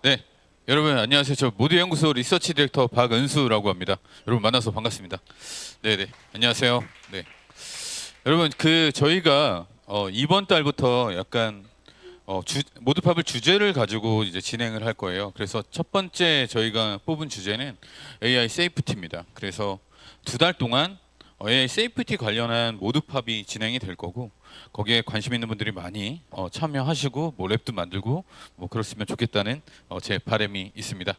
네, 여러분 안녕하세요. 저 모드연구소 리서치 디렉터 박은수라고 합니다. 여러분 만나서 반갑습니다. 네네, 안녕하세요. 네, 여러분 저희가 이번 달부터 약간 모드팝을 주제를 가지고 이제 진행을 할 거예요. 그래서 첫 번째 저희가 뽑은 주제는 AI 세이프티입니다. 그래서 두 달 동안 AI 세이프티 관련한 모드팝이 진행이 될 거고 거기에 관심 있는 분들이 많이 참여하시고 뭐 랩도 만들고 뭐 그렇으면 좋겠다는 제 바람이 있습니다.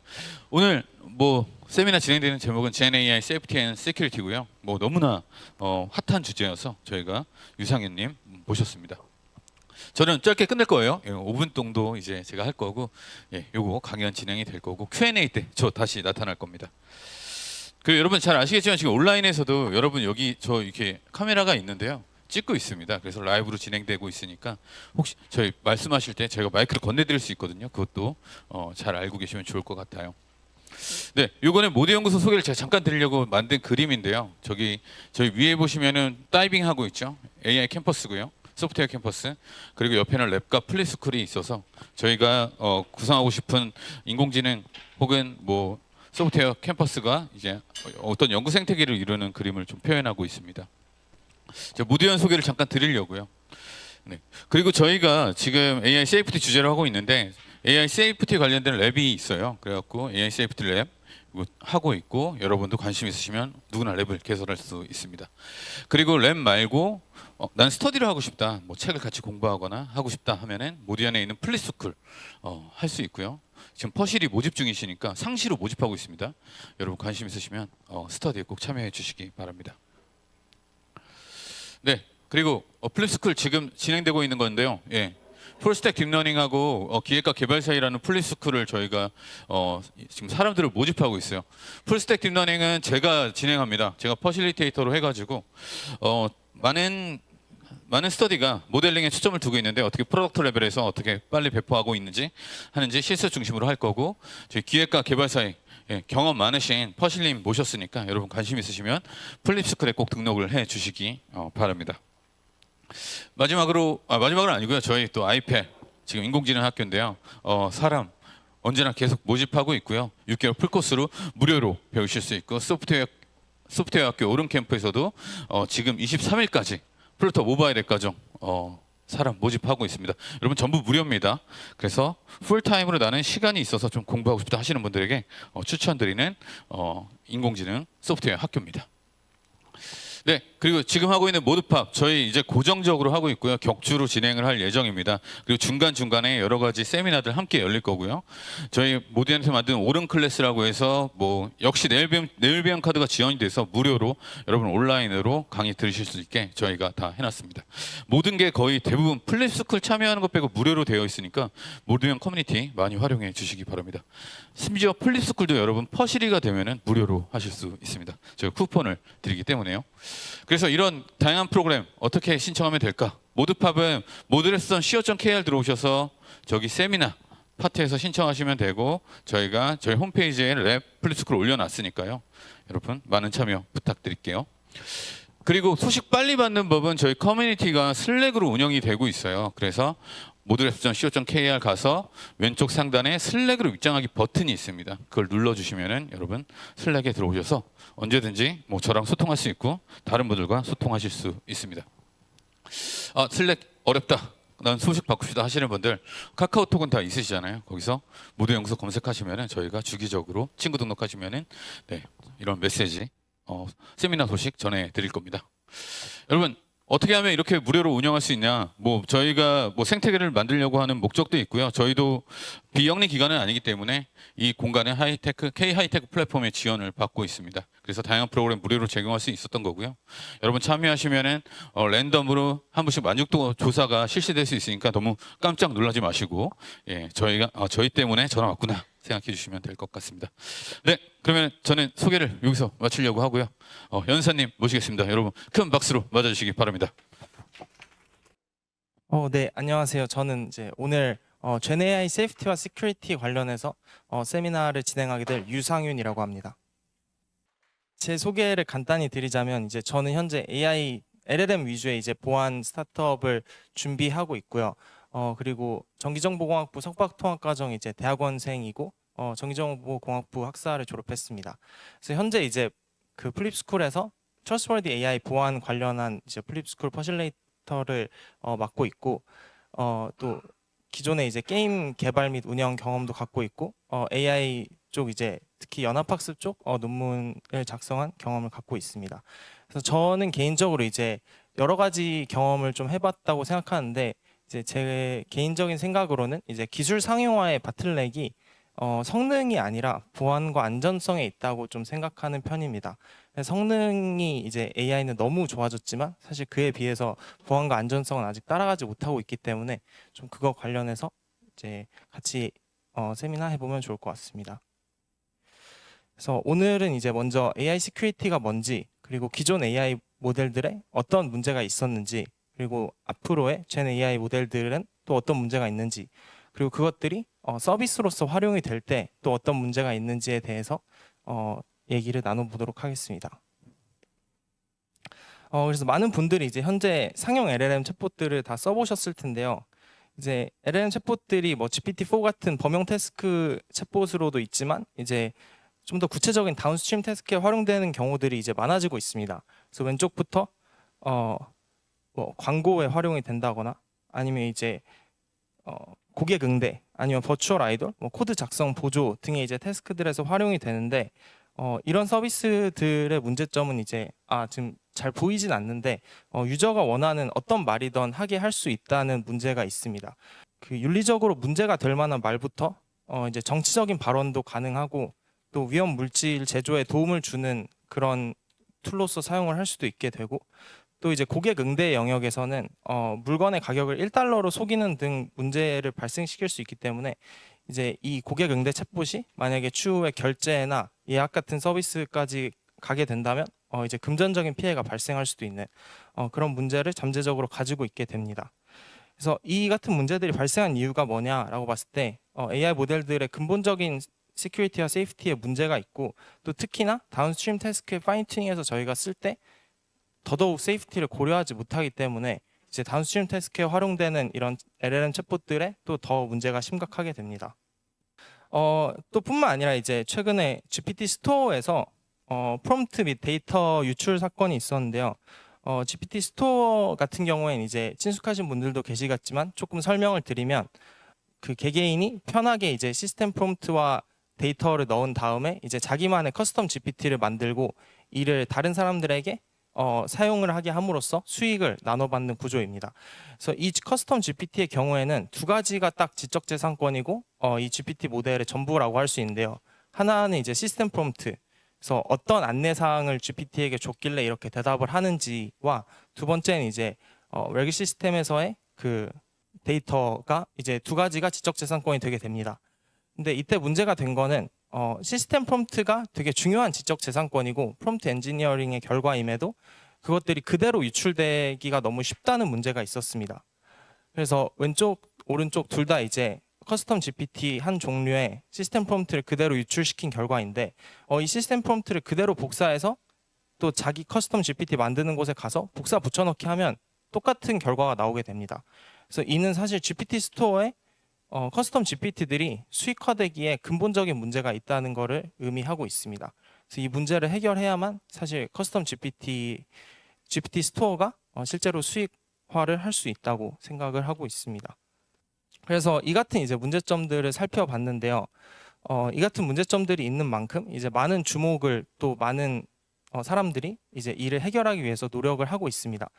오늘 뭐 세미나 진행되는 제목은 Gen AI Safety and Security고요. 뭐 너무나 핫한 주제여서 저희가 유상현님 모셨습니다. 저는 짧게 끝낼 거예요. 5분 정도 이제 제가 할 거고, 요거 강연 진행이 될 거고 Q&A 때 저 다시 나타날 겁니다. 그 여러분 잘 아시겠지만 지금 온라인에서도 여러분 여기 저 이렇게 카메라가 있는데요. 찍고 있습니다. 그래서 라이브로 진행되고 있으니까 혹시 저희 말씀하실 때 제가 마이크를 건네드릴 수 있거든요. 그것도 잘 알고 계시면 좋을 것 같아요. 네, 요거는 모드연구소 소개를 제가 잠깐 드리려고 만든 그림인데요. 저희 위에 보시면은 다이빙 하고 있죠. AI 캠퍼스고요. 소프트웨어 캠퍼스. 그리고 옆에는 랩과 플리스쿨이 있어서 저희가 구성하고 싶은 인공지능 혹은 뭐 소프트웨어 캠퍼스가 이제 어떤 연구 생태계를 이루는 그림을 좀 표현하고 있습니다. 모드연 소개를 잠깐 드리려고요. 네. 그리고 저희가 지금 AI 세이프티 주제로 하고 있는데 AI 세이프티 관련된 랩이 있어요. 그래갖고 AI 세이프티 랩 하고 있고 여러분도 관심 있으시면 누구나 랩을 개설할 수 있습니다. 그리고 랩 말고 난 스터디를 하고 싶다, 뭐 책을 같이 공부하거나 하고 싶다 하면은 모디안에 있는 플리스쿨 할 수 있고요. 지금 퍼실이 모집 중이시니까 상시로 모집하고 있습니다. 여러분 관심 있으시면 스터디에 꼭 참여해 주시기 바랍니다. 네, 그리고 플립스쿨 지금 진행되고 있는 건데요. 예, 풀스택 딥러닝하고 기획과 개발 사이라는 플립스쿨을 저희가 지금 사람들을 모집하고 있어요. 풀스택 딥러닝은 제가 진행합니다. 제가 퍼실리테이터로 해가지고 많은 스터디가 모델링에 초점을 두고 있는데 어떻게 프로덕트 레벨에서 어떻게 빨리 배포하고 하는지 실습 중심으로 할 거고 저희 기획과 개발 사이 경험 많으신 퍼실님 모셨으니까 여러분 관심 있으시면 플립스쿨에 꼭 등록을 해 주시기 바랍니다. 마지막으로는 아니고요. 저희 또 아이패 지금 인공지능 학교인데요. 사람 언제나 계속 모집하고 있고요. 6개월 풀코스로 무료로 배우실 수 있고 소프트웨어 학교 오른 캠프에서도 지금 23일까지 플루터 모바일 앱 과정 사람 모집하고 있습니다. 여러분 전부 무료입니다. 그래서 풀타임으로 나는 시간이 있어서 좀 공부하고 싶다 하시는 분들에게 추천드리는 인공지능 소프트웨어 학교입니다. 네, 그리고 지금 하고 있는 모드팝 저희 이제 고정적으로 하고 있고요. 격주로 진행을 할 예정입니다. 그리고 중간중간에 여러 가지 세미나들 함께 열릴 거고요. 저희 모드엔에서 만든 오른 클래스라고 해서 뭐 역시 내일배움 카드가 지원이 돼서 무료로 여러분 온라인으로 강의 들으실 수 있게 저희가 다 해놨습니다. 모든 게 거의 대부분 플립스쿨 참여하는 것 빼고 무료로 되어 있으니까 모드연 커뮤니티 많이 활용해 주시기 바랍니다. 심지어 플립스쿨도 여러분 퍼시리가 되면은 무료로 하실 수 있습니다. 저희가 쿠폰을 드리기 때문에요. 그래서 이런 다양한 프로그램 어떻게 신청하면 될까? 모드팝은 모드레슨 co.kr 들어오셔서 저기 세미나 파트에서 신청하시면 되고 저희가 저희 홈페이지에 랩 플립스쿨 올려놨으니까요. 여러분 많은 참여 부탁드릴게요. 그리고 소식 빨리 받는 법은 저희 커뮤니티가 슬랙으로 운영이 되고 있어요. 그래서 모드레슨.co.kr 가서 왼쪽 상단에 슬랙으로 입장하기 버튼이 있습니다. 그걸 눌러주시면은 여러분 슬랙에 들어오셔서 언제든지 뭐 저랑 소통할 수 있고 다른 분들과 소통하실 수 있습니다. 슬랙 어렵다. 난 소식 받고 싶다 하시는 분들 카카오톡은 다 있으시잖아요. 거기서 모드연구소 검색하시면은 저희가 주기적으로 친구 등록하시면은 이런 메시지 세미나 소식 전해드릴 겁니다. 여러분 어떻게 하면 이렇게 무료로 운영할 수 있냐? 뭐 저희가 뭐 생태계를 만들려고 하는 목적도 있고요. 저희도 비영리 기관은 아니기 때문에 이 공간에 K 하이테크 플랫폼의 지원을 받고 있습니다. 그래서 다양한 프로그램 무료로 제공할 수 있었던 거고요. 여러분 참여하시면은 랜덤으로 한 번씩 만족도 조사가 실시될 수 있으니까 너무 깜짝 놀라지 마시고 저희 때문에 전화 왔구나 생각해 주시면 될 것 같습니다. 네, 그러면 저는 소개를 여기서 마치려고 하고요. 연사님 모시겠습니다. 여러분 큰 박수로 맞아주시기 바랍니다. 네, 안녕하세요. 저는 이제 오늘 Gen AI 세이프티와 시큐리티 관련해서 세미나를 진행하게 될 유상윤이라고 합니다. 제 소개를 간단히 드리자면 이제 저는 현재 AI LLM 위주의 이제 보안 스타트업을 준비하고 있고요. 그리고 전기정보공학부 석박통합과정 이제 대학원생이고 전기정보공학부 학사를 졸업했습니다. 그래서 현재 이제 그 플립스쿨에서 트러스트워디 AI 보안 관련한 이제 플립스쿨 퍼실레이터를 맡고 있고 또 기존에 이제 게임 개발 및 운영 경험도 갖고 있고 AI 쪽 이제 특히 연합학습 쪽 논문을 작성한 경험을 갖고 있습니다. 그래서 저는 개인적으로 이제 여러 가지 경험을 좀 해봤다고 생각하는데 이제 제 개인적인 생각으로는 이제 기술 상용화의 바틀렉이 성능이 아니라 보안과 안전성에 있다고 좀 생각하는 편입니다. 성능이 이제 AI는 너무 좋아졌지만 사실 그에 비해서 보안과 안전성은 아직 따라가지 못하고 있기 때문에 좀 그거 관련해서 이제 같이 세미나 해보면 좋을 것 같습니다. 그래서 오늘은 이제 먼저 AI 시큐리티가 뭔지 그리고 기존 AI 모델들에 어떤 문제가 있었는지 그리고 앞으로의 젠 AI 모델들은 또 어떤 문제가 있는지 그리고 그것들이 서비스로서 활용이 될 때 또 어떤 문제가 있는지에 대해서 얘기를 나눠보도록 하겠습니다. 그래서 많은 분들이 이제 현재 상용 LLM 챗봇들을 다 써보셨을 텐데요. 이제 LLM 챗봇들이 뭐 GPT-4 같은 범용 태스크 챗봇으로도 있지만 이제 좀 더 구체적인 다운스트림 태스크에 활용되는 경우들이 이제 많아지고 있습니다. 그래서 왼쪽부터 뭐 광고에 활용이 된다거나 아니면 이제 고객 응대 아니면 버추얼 아이돌, 뭐 코드 작성 보조 등의 이제 태스크들에서 활용이 되는데 이런 서비스들의 문제점은 이제 지금 잘 보이진 않는데 유저가 원하는 어떤 말이든 하게 할 수 있다는 문제가 있습니다. 그 윤리적으로 문제가 될 만한 말부터 이제 정치적인 발언도 가능하고 또 위험 물질 제조에 도움을 주는 그런 툴로서 사용을 할 수도 있게 되고 또 이제 고객 응대 영역에서는 물건의 가격을 1달러로 속이는 등 문제를 발생시킬 수 있기 때문에 이제 이 고객 응대 챗봇이 만약에 추후에 결제나 예약 같은 서비스까지 가게 된다면 이제 금전적인 피해가 발생할 수도 있는 그런 문제를 잠재적으로 가지고 있게 됩니다. 그래서 이 같은 문제들이 발생한 이유가 뭐냐라고 봤을 때 AI 모델들의 근본적인 시큐리티와 세이프티에 문제가 있고 또 특히나 다운스트림 태스크의 파인튜닝에서 저희가 쓸 때 더더욱 세이프티를 고려하지 못하기 때문에 이제 다운스트림 태스크에 활용되는 이런 LLM 챗봇들에 또 더 문제가 심각하게 됩니다. 또 뿐만 아니라 이제 최근에 GPT 스토어에서 프롬프트 및 데이터 유출 사건이 있었는데요. GPT 스토어 같은 경우에는 이제 친숙하신 분들도 계시겠지만 조금 설명을 드리면 그 개개인이 편하게 이제 시스템 프롬프트와 데이터를 넣은 다음에 이제 자기만의 커스텀 GPT를 만들고 이를 다른 사람들에게 사용을 하게 함으로써 수익을 나눠받는 구조입니다. 그래서 이 커스텀 GPT의 경우에는 두 가지가 딱 지적재산권이고 이 GPT 모델의 전부라고 할 수 있는데요. 하나는 이제 시스템 프롬프트, 그래서 어떤 안내사항을 GPT에게 줬길래 이렇게 대답을 하는지와 두 번째는 이제 외계 시스템에서의 그 데이터가 이제 두 가지가 지적재산권이 되게 됩니다. 근데 이때 문제가 된 거는 시스템 프롬프트가 되게 중요한 지적재산권이고 프롬프트 엔지니어링의 결과임에도 그것들이 그대로 유출되기가 너무 쉽다는 문제가 있었습니다. 그래서 왼쪽, 오른쪽 둘 다 이제 커스텀 GPT 한 종류의 시스템 프롬프트를 그대로 유출시킨 결과인데 이 시스템 프롬프트를 그대로 복사해서 또 자기 커스텀 GPT 만드는 곳에 가서 복사 붙여넣기 하면 똑같은 결과가 나오게 됩니다. 그래서 이는 사실 GPT 스토어에 커스텀 GPT들이 수익화되기에 근본적인 문제가 있다는 것을 의미하고 있습니다. 그래서 이 문제를 해결해야만 사실 커스텀 GPT 스토어가 실제로 수익화를 할 수 있다고 생각을 하고 있습니다. 그래서 이 같은 이제 문제점들을 살펴봤는데요. 이 같은 문제점들이 있는 만큼 이제 많은 주목을 또 많은 사람들이 이제 이를 해결하기 위해서 노력을 하고 있습니다.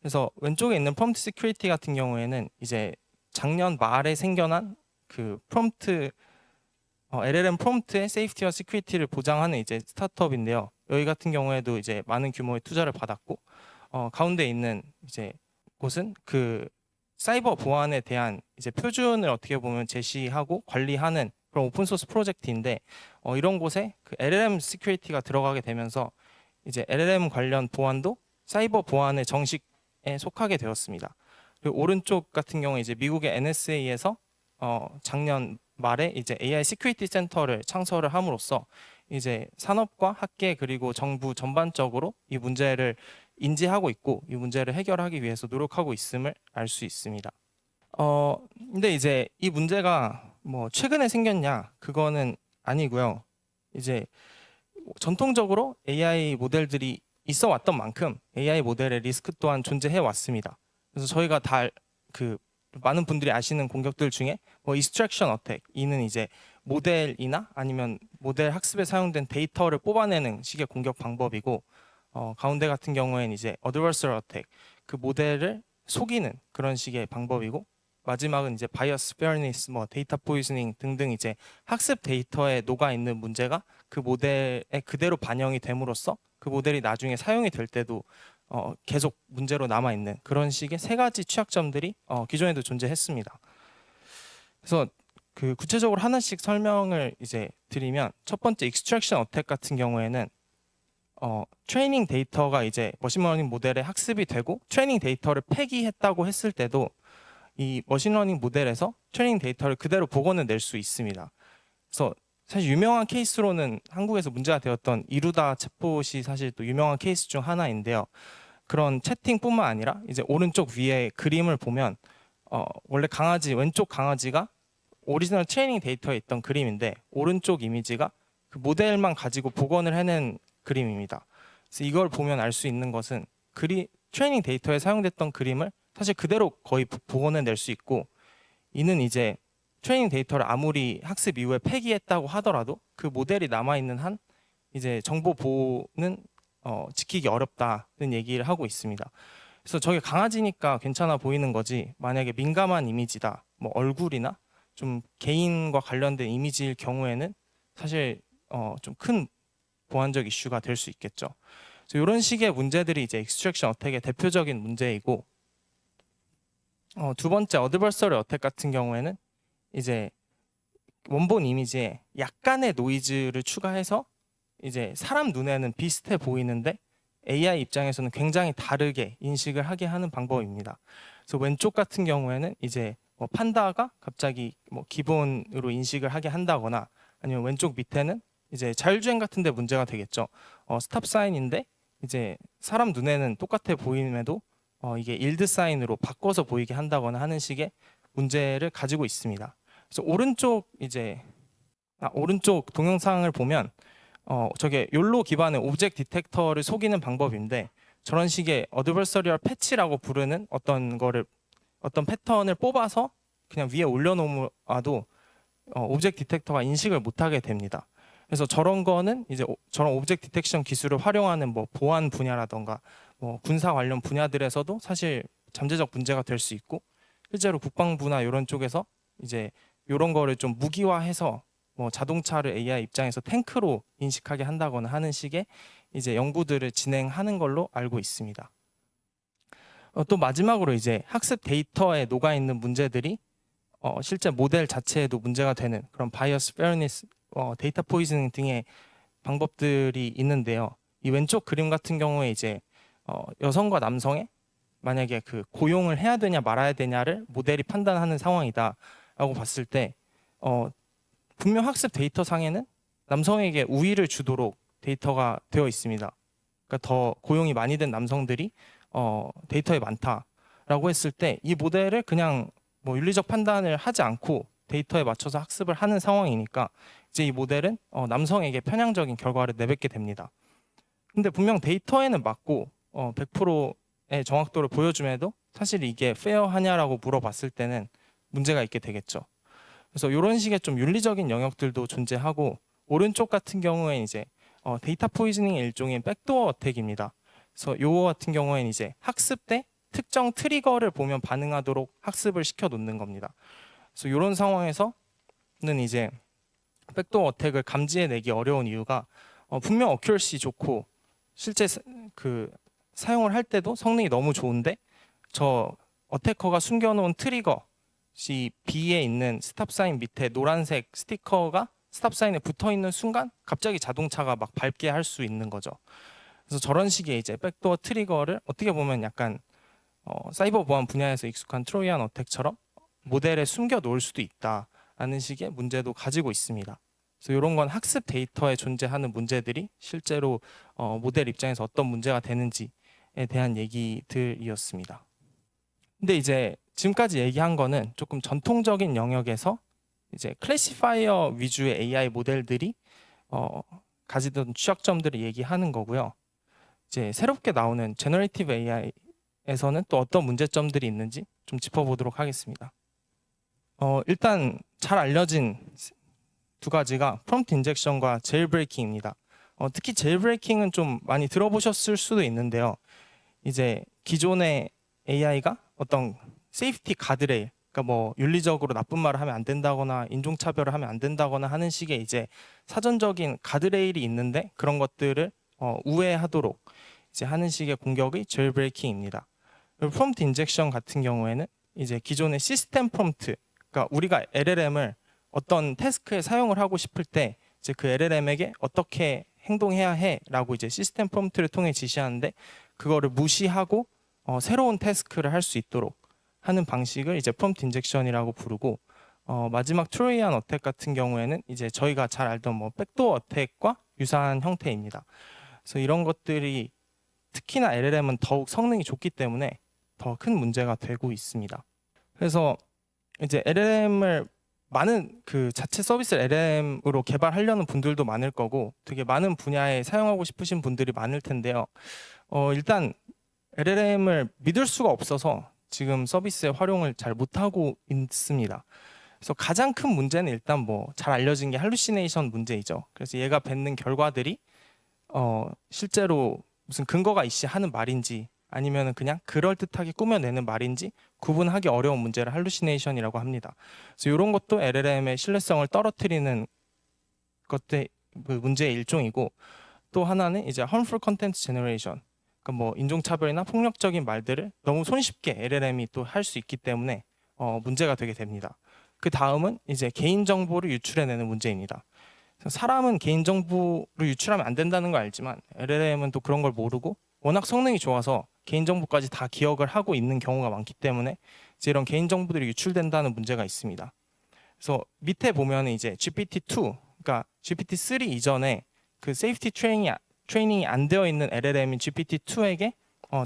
그래서 왼쪽에 있는 프롬프트 시큐리티 같은 경우에는 이제 작년 말에 생겨난 그 프롬프트 LLM 프롬프트의 세이프티와 시큐리티를 보장하는 이제 스타트업인데요. 여기 같은 경우에도 이제 많은 규모의 투자를 받았고 가운데 있는 이제 곳은 그 사이버 보안에 대한 이제 표준을 어떻게 보면 제시하고 관리하는 그런 오픈 소스 프로젝트인데 이런 곳에 그 LLM 시큐리티가 들어가게 되면서 이제 LLM 관련 보안도 사이버 보안의 정식에 속하게 되었습니다. 그리고 오른쪽 같은 경우에 이제 미국의 NSA에서 작년 말에 이제 AI 시큐리티 센터를 창설을 함으로써 이제 산업과 학계 그리고 정부 전반적으로 이 문제를 인지하고 있고 이 문제를 해결하기 위해서 노력하고 있음을 알 수 있습니다. 근데 이제 이 문제가 뭐 최근에 생겼냐 그거는 아니고요. 이제 전통적으로 AI 모델들이 있어 왔던 만큼 AI 모델의 리스크 또한 존재해 왔습니다. 그래서 저희가 다 그 많은 분들이 아시는 공격들 중에 뭐 extraction attack, 이는 이제 모델이나 아니면 모델 학습에 사용된 데이터를 뽑아내는 식의 공격 방법이고, 가운데 같은 경우에는 이제 adversarial attack, 그 모델을 속이는 그런 식의 방법이고, 마지막은 이제 bias, fairness, 뭐 데이터 포이즈닝 등등 이제 학습 데이터에 녹아 있는 문제가 그 모델에 그대로 반영이 됨으로써 그 모델이 나중에 사용이 될 때도 계속 문제로 남아 있는 그런 식의 세 가지 취약점들이 기존에도 존재했습니다. 그래서 그 구체적으로 하나씩 설명을 이제 드리면, 첫 번째 extraction attack 같은 경우에는 트레이닝 데이터가 이제 머신러닝 모델의 학습이 되고 트레이닝 데이터를 폐기했다고 했을 때도 이 머신러닝 모델에서 트레이닝 데이터를 그대로 복원을 낼 수 있습니다. 그래서 사실 유명한 케이스로는 한국에서 문제가 되었던 이루다 챗봇이 사실 또 유명한 케이스 중 하나인데요. 그런 채팅뿐만 아니라 이제 오른쪽 위에 그림을 보면 원래 강아지, 왼쪽 강아지가 오리지널 트레이닝 데이터에 있던 그림인데 오른쪽 이미지가 그 모델만 가지고 복원을 해낸 그림입니다. 그래서 이걸 보면 알 수 있는 것은 트레이닝 데이터에 사용됐던 그림을 사실 그대로 거의 복원해 낼 수 있고, 이는 이제 트레이닝 데이터를 아무리 학습 이후에 폐기했다고 하더라도 그 모델이 남아 있는 한 이제 정보 보호는 지키기 어렵다는 얘기를 하고 있습니다. 그래서 저게 강아지니까 괜찮아 보이는 거지, 만약에 민감한 이미지다, 뭐 얼굴이나 좀 개인과 관련된 이미지일 경우에는 사실 좀 큰 보안적 이슈가 될 수 있겠죠. 그래서 이런 식의 문제들이 이제 extraction attack의 대표적인 문제이고, 두 번째 adversarial attack 같은 경우에는 이제 원본 이미지에 약간의 노이즈를 추가해서 이제 사람 눈에는 비슷해 보이는데 AI 입장에서는 굉장히 다르게 인식을 하게 하는 방법입니다. 그래서 왼쪽 같은 경우에는 이제 뭐 판다가 갑자기 뭐 기본으로 인식을 하게 한다거나, 아니면 왼쪽 밑에는 이제 자율주행 같은 데 문제가 되겠죠. 스탑 사인인데 이제 사람 눈에는 똑같아 보임에도 이게 일드 사인으로 바꿔서 보이게 한다거나 하는 식의 문제를 가지고 있습니다. 그래서 오른쪽 동영상을 보면 저게 욜로 기반의 오브젝트 디텍터를 속이는 방법인데, 저런 식의 어드버서리얼 패치라고 부르는 어떤 패턴을 뽑아서 그냥 위에 올려놓아도 오브젝트 디텍터가 인식을 못하게 됩니다. 그래서 저런 거는 이제 저런 오브젝트 디텍션 기술을 활용하는 뭐 보안 분야라던가 뭐 군사 관련 분야들에서도 사실 잠재적 문제가 될 수 있고, 실제로 국방부나 이런 쪽에서 이제 이런 거를 좀 무기화해서 뭐 자동차를 AI 입장에서 탱크로 인식하게 한다거나 하는 식의 이제 연구들을 진행하는 걸로 알고 있습니다. 또 마지막으로 이제 학습 데이터에 녹아 있는 문제들이 실제 모델 자체에도 문제가 되는 그런 바이어스, 페어니스, 데이터 포이즈닝 등의 방법들이 있는데요. 이 왼쪽 그림 같은 경우에 이제 여성과 남성의 만약에 그 고용을 해야 되냐 말아야 되냐를 모델이 판단하는 상황이다라고 봤을 때 분명 학습 데이터 상에는 남성에게 우위를 주도록 데이터가 되어 있습니다. 그러니까 더 고용이 많이 된 남성들이 데이터에 많다라고 했을 때 이 모델을 그냥 뭐 윤리적 판단을 하지 않고 데이터에 맞춰서 학습을 하는 상황이니까 이제 이 모델은 남성에게 편향적인 결과를 내뱉게 됩니다. 근데 분명 데이터에는 맞고 100%의 정확도를 보여줌에도 사실 이게 페어하냐라고 물어봤을 때는 문제가 있게 되겠죠. 그래서 이런 식의 좀 윤리적인 영역들도 존재하고, 오른쪽 같은 경우에 이제 데이터 포이즈닝의 일종인 백도어 어택입니다. 그래서 요거 같은 경우에는 이제 학습 때 특정 트리거를 보면 반응하도록 학습을 시켜 놓는 겁니다. 그래서 이런 상황에서는 이제 백도어 어택을 감지해내기 어려운 이유가 분명 어큐러시 좋고 실제 그 사용을 할 때도 성능이 너무 좋은데 저 어태커가 숨겨놓은 트리거 B에 있는 스탑 사인 밑에 노란색 스티커가 스탑 사인에 붙어 있는 순간 갑자기 자동차가 막 밟게 할 수 있는 거죠. 그래서 저런 식의 이제 백도어 트리거를 어떻게 보면 약간 사이버 보안 분야에서 익숙한 트로이안 어택처럼 모델에 숨겨 놓을 수도 있다라는 식의 문제도 가지고 있습니다. 그래서 이런 건 학습 데이터에 존재하는 문제들이 실제로 모델 입장에서 어떤 문제가 되는지에 대한 얘기들이었습니다. 근데 이제 지금까지 얘기한 거는 조금 전통적인 영역에서 이제 클래시파이어 위주의 AI 모델들이 가지던 취약점들을 얘기하는 거고요. 이제 새롭게 나오는 제너레이티브 AI에서는 또 어떤 문제점들이 있는지 좀 짚어보도록 하겠습니다. 일단 잘 알려진 두 가지가 프롬프트 인젝션과 제일브레이킹입니다. 특히 제일브레이킹은 좀 많이 들어보셨을 수도 있는데요. 이제 기존의 AI가 어떤 세이프티 가드레일, 그러니까 뭐 윤리적으로 나쁜 말을 하면 안 된다거나 인종차별을 하면 안 된다거나 하는 식의 이제 사전적인 가드레일이 있는데 그런 것들을 우회하도록 이제 하는 식의 공격이 제일브레이킹입니다. 프롬프트 인젝션 같은 경우에는 이제 기존의 시스템 프롬프트, 그러니까 우리가 LLM을 어떤 태스크에 사용을 하고 싶을 때 이제 그 LLM에게 어떻게 행동해야 해라고 이제 시스템 프롬프트를 통해 지시하는데 그거를 무시하고 새로운 태스크를 할 수 있도록 하는 방식을 이제 프롬프트 인젝션이라고 부르고 마지막 트로이안 어택 같은 경우에는 이제 저희가 잘 알던 뭐 백도어 어택과 유사한 형태입니다. 그래서 이런 것들이 특히나 LLM은 더욱 성능이 좋기 때문에 더 큰 문제가 되고 있습니다. 그래서 이제 LLM을 많은 그 자체 서비스를 LLM으로 개발하려는 분들도 많을 거고 되게 많은 분야에 사용하고 싶으신 분들이 많을 텐데요. 일단 LLM을 믿을 수가 없어서 지금 서비스에 활용을 잘 못하고 있습니다. 그래서 가장 큰 문제는 일단 뭐 잘 알려진 게 할루시네이션 문제이죠. 그래서 얘가 뱉는 결과들이 실제로 무슨 근거가 있이 하는 말인지 아니면 그냥 그럴듯하게 꾸며내는 말인지 구분하기 어려운 문제를 할루시네이션이라고 합니다. 그래서 이런 것도 LLM의 신뢰성을 떨어뜨리는 것들 그 문제의 일종이고 또 하나는 이제 harmful content generation, 그러니까 뭐 인종차별이나 폭력적인 말들을 너무 손쉽게 LLM이 또 할 수 있기 때문에 문제가 되게 됩니다. 그 다음은 이제 개인정보를 유출해내는 문제입니다. 사람은 개인정보를 유출하면 안 된다는 걸 알지만 LLM은 또 그런 걸 모르고 워낙 성능이 좋아서 개인정보까지 다 기억을 하고 있는 경우가 많기 때문에 이제 이런 개인정보들이 유출된다는 문제가 있습니다. 그래서 밑에 보면 이제 GPT-2, 그러니까 GPT-3 이전에 그 세이프티 트레이닝이 안 되어 있는 LLM인 GPT-2에게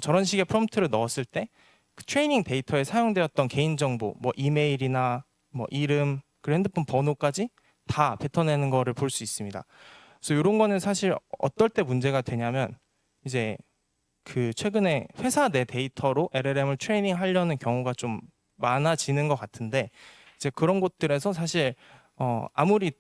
저런 식의 프롬프트를 넣었을 때 그 트레이닝 데이터에 사용되었던 개인정보, 뭐 이메일이나 뭐 이름, 그리고 핸드폰 번호까지 다 뱉어내는 거를 볼 수 있습니다. 그래서 이런 거는 사실 어떨 때 문제가 되냐면 이제 그 최근에 회사 내 데이터로 LLM을 트레이닝 하려는 경우가 좀 많아지는 것 같은데 이제 그런 곳들에서 사실 아무리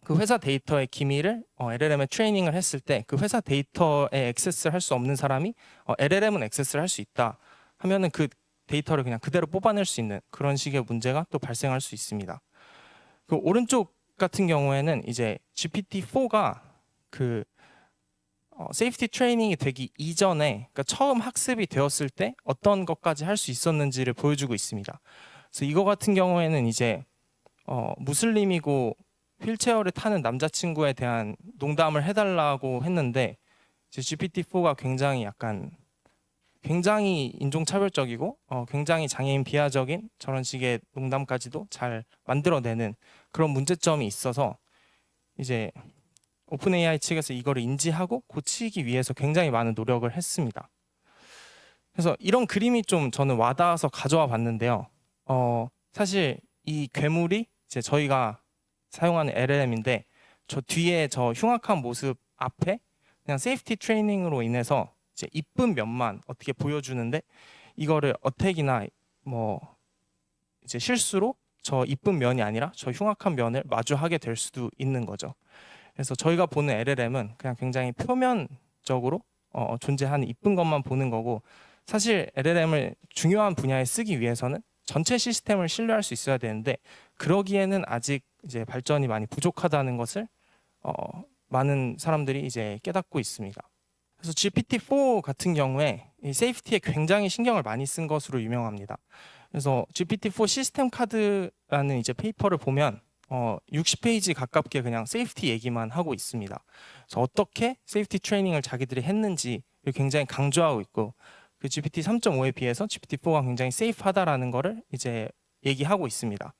그 회사 데이터의 기밀을 LLM에 트레이닝을 했을 때 그 회사 데이터에 액세스를 할 수 없는 사람이 LLM은 액세스를 할 수 있다 하면은 그 데이터를 그냥 그대로 뽑아낼 수 있는 그런 식의 문제가 또 발생할 수 있습니다. 그 오른쪽 같은 경우에는 이제 GPT-4가 그 세이프티 트레이닝이 되기 이전에, 그러니까 처음 학습이 되었을 때 어떤 것까지 할 수 있었는지를 보여주고 있습니다. 그래서 이거 같은 경우에는 이제 무슬림이고 휠체어를 타는 남자친구에 대한 농담을 해달라고 했는데 이제 GPT-4가 굉장히 인종차별적이고 굉장히 장애인 비하적인 저런 식의 농담까지도 잘 만들어내는 그런 문제점이 있어서 이제 오픈 AI 측에서 이거를 인지하고 고치기 위해서 굉장히 많은 노력을 했습니다. 그래서 이런 그림이 좀 저는 와닿아서 가져와 봤는데요. 사실 이 괴물이 이제 저희가 사용하는 LLM인데 저 뒤에 저 흉악한 모습 앞에 그냥 세이프티 트레이닝으로 인해서 이제 이쁜 면만 어떻게 보여주는데 이거를 어택이나 뭐 이제 실수로 저 이쁜 면이 아니라 저 흉악한 면을 마주하게 될 수도 있는 거죠. 그래서 저희가 보는 LLM은 그냥 굉장히 표면적으로 존재하는 이쁜 것만 보는 거고 사실 LLM을 중요한 분야에 쓰기 위해서는 전체 시스템을 신뢰할 수 있어야 되는데 그러기에는 아직 이제 발전이 많이 부족하다는 것을 많은 사람들이 이제 깨닫고 있습니다. 그래서 GPT-4 같은 경우에 이 세이프티에 굉장히 신경을 많이 쓴 것으로 유명합니다. 그래서 GPT-4 시스템 카드라는 이제 페이퍼를 보면 60페이지 가깝게 그냥 세이프티 얘기만 하고 있습니다. 그래서 어떻게 세이프티 트레이닝을 자기들이 했는지를 굉장히 강조하고 있고 그 GPT 3.5에 비해서 GPT-4가 굉장히 세이프하다라는 거를 이제 얘기하고 있습니다.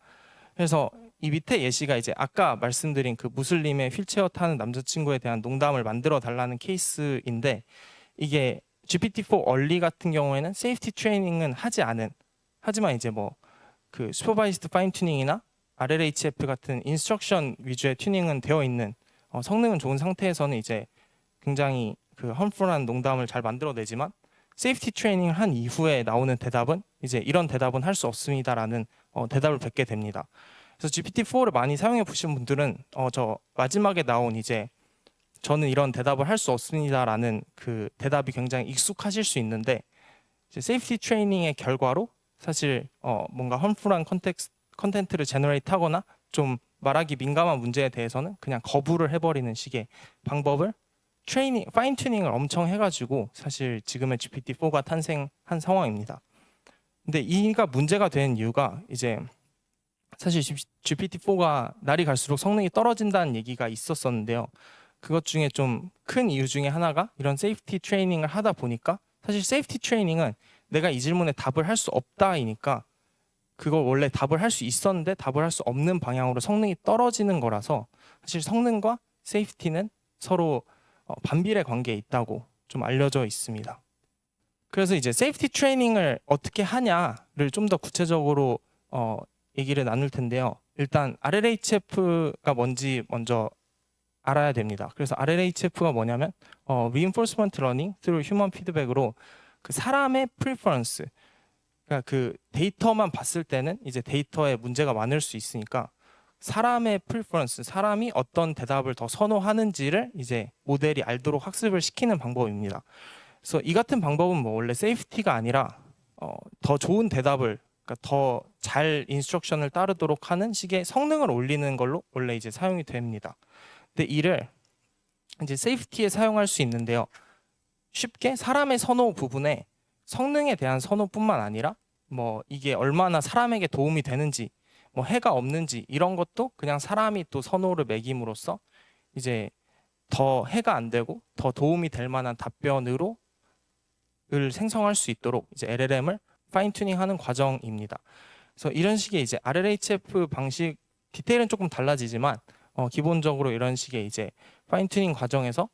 그래서 이 밑에 예시가 이제 아까 말씀드린 그 무슬림의 휠체어 타는 남자친구에 대한 농담을 만들어 달라는 케이스인데 이게 GPT-4 얼리 같은 경우에는 세이프티 트레이닝은 하지 않은, 하지만 이제 뭐 그 슈퍼바이즈드 파인 튜닝이나 RLHF 같은 인스트럭션 위주의 튜닝은 되어 있는, 성능은 좋은 상태에서는 이제 굉장히 그 험풀한 농담을 잘 만들어내지만 세이프티 트레이닝을 한 이후에 나오는 대답은 이제 이런 대답은 할 수 없습니다라는 대답을 뱉게 됩니다. 그래서 GPT-4를 많이 사용해 보신 분들은 저 마지막에 나온 이제 저는 이런 대답을 할 수 없습니다라는 그 대답이 굉장히 익숙하실 수 있는데, 이제 세이프티 트레이닝의 결과로 사실 뭔가 험풀한 컨텐츠를 제너레이트 하거나 좀 말하기 민감한 문제에 대해서는 그냥 거부를 해버리는 식의 방법을 파인 튜닝을 엄청 해가지고 사실 지금의 GPT-4가 탄생한 상황입니다. 근데 이가 문제가 되는 이유가 이제 사실 GPT-4가 날이 갈수록 성능이 떨어진다는 얘기가 있었었는데요. 그것 중에 좀 큰 이유 중에 하나가 이런 세이프티 트레이닝을 하다 보니까, 사실 세이프티 트레이닝은 내가 이 질문에 답을 할 수 없다이니까 그걸 원래 답을 할 수 있었는데 답을 할 수 없는 방향으로 성능이 떨어지는 거라서 사실 성능과 세이프티는 서로 반비례 관계에 있다고 좀 알려져 있습니다. 그래서 이제 세이프티 트레이닝을 어떻게 하냐를 좀 더 구체적으로 얘기를 나눌 텐데요. 일단 RLHF가 뭔지 먼저 알아야 됩니다. 그래서 RLHF가 뭐냐면 Reinforcement Learning through Human Feedback으로 그 사람의 preference, 그러니까 그 데이터만 봤을 때는 이제 데이터에 문제가 많을 수 있으니까 사람의 preference, 사람이 어떤 대답을 더 선호하는지를 이제 모델이 알도록 학습을 시키는 방법입니다. 그래서 이 같은 방법은 뭐 원래 세이프티가 아니라 더 좋은 대답을, 그러니까 더 잘 인스트럭션을 따르도록 하는 식의 성능을 올리는 걸로 원래 이제 사용이 됩니다. 근데 이를 이제 세이프티에 사용할 수 있는데요. 쉽게 사람의 선호 부분에 성능에 대한 선호뿐만 아니라 뭐 이게 얼마나 사람에게 도움이 되는지, 뭐 해가 없는지 이런 것도 그냥 사람이 또 선호를 매김으로써 이제 더 해가 안 되고 더 도움이 될 만한 답변으로 을 생성할 수 있도록 이제 LLM을 파인 튜닝하는 과정입니다. 그래서 이런 식의 이제 RLHF 방식, 디테일은 조금 달라지지만 기본적으로 이런 식의 이제 파인 튜닝 과정에서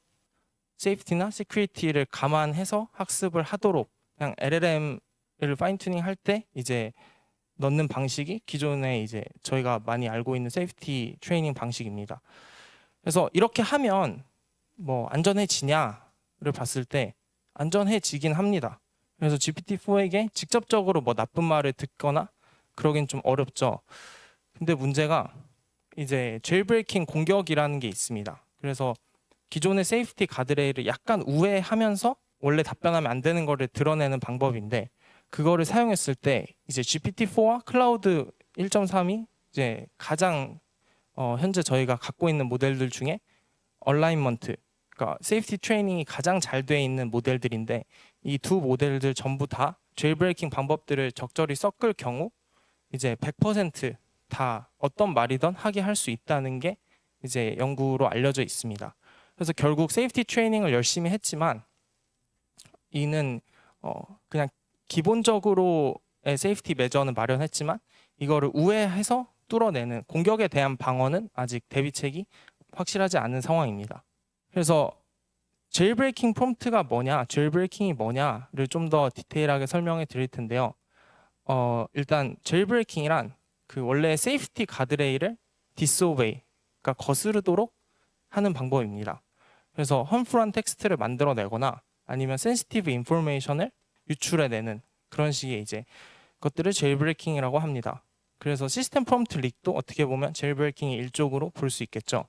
세이프티나 시큐리티를 감안해서 학습을 하도록 그냥 LLM을 파인 튜닝 할 때 이제 넣는 방식이 기존에 이제 저희가 많이 알고 있는 세이프티 트레이닝 방식입니다. 그래서 이렇게 하면 뭐 안전해지냐를 봤을 때 안전해지긴 합니다. 그래서 GPT-4에게 직접적으로 뭐 나쁜 말을 듣거나 그러긴 좀 어렵죠. 근데 문제가 이제 제일브레이킹 공격이라는 게 있습니다. 그래서 기존의 세이프티 가드레일을 약간 우회하면서 원래 답변하면 안 되는 거를 드러내는 방법인데, 그거를 사용했을 때 이제 GPT-4와 클라우드 1.3이 이제 가장 현재 저희가 갖고 있는 모델들 중에 얼라인먼트, 그러니까 세이프티 트레이닝이 가장 잘 돼 있는 모델들인데, 이 두 모델들 전부 다 제일브레이킹 방법들을 적절히 섞을 경우 이제 100% 다 어떤 말이든 하게 할 수 있다는 게 이제 연구로 알려져 있습니다. 그래서 결국 세이프티 트레이닝을 열심히 했지만 이는 그냥 기본적으로의 세이프티 메저는 마련했지만 이거를 우회해서 뚫어내는 공격에 대한 방어는 아직 대비책이 확실하지 않은 상황입니다. 그래서 제일브레이킹 프롬프트가 뭐냐, 제일브레이킹이 뭐냐를 좀 더 디테일하게 설명해 드릴 텐데요. 일단 제일브레이킹이란 그 원래 세이프티 가드레일을 디스오베이, 그러니까 거스르도록 하는 방법입니다. 그래서 험풀한 텍스트를 만들어내거나 아니면 센시티브 인포메이션을 유출해내는 그런 식의 이제 것들을 제일브레이킹이라고 합니다. 그래서 시스템 프롬프트 릭도 어떻게 보면 제일브레이킹의 일종으로 볼 수 있겠죠.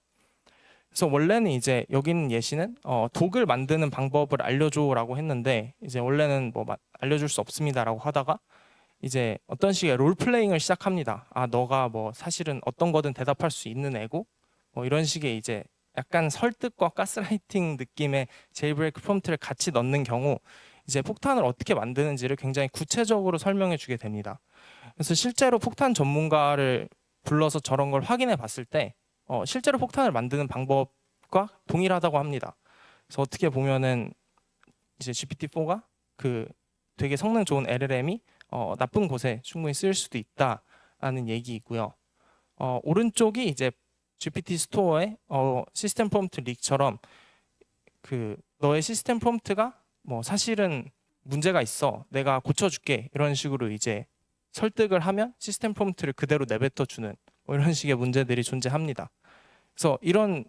그래서 원래는 이제 여기 있는 예시는 독을 만드는 방법을 알려줘라고 했는데, 이제 원래는 뭐 알려줄 수 없습니다라고 하다가 이제 어떤 식의 롤플레잉을 시작합니다. 아, 너가 뭐 사실은 어떤 거든 대답할 수 있는 애고, 뭐 이런 식의 이제 약간 설득과 가스라이팅 느낌의 제일브레이크 프롬프트를 같이 넣는 경우 이제 폭탄을 어떻게 만드는지를 굉장히 구체적으로 설명해 주게 됩니다. 그래서 실제로 폭탄 전문가를 불러서 저런 걸 확인해 봤을 때 실제로 폭탄을 만드는 방법과 동일하다고 합니다. 그래서 어떻게 보면은 이제 GPT-4가 그 되게 성능 좋은 LLM이 나쁜 곳에 충분히 쓰일 수도 있다라는 얘기이고요. 오른쪽이 이제 GPT 스토어의 시스템 프롬프트 릭처럼 그 너의 시스템 프롬프트가 뭐 사실은 문제가 있어, 내가 고쳐줄게, 이런 식으로 이제 설득을 하면 시스템 프롬프트를 그대로 내뱉어 주는 뭐 이런 식의 문제들이 존재합니다. 그래서 이런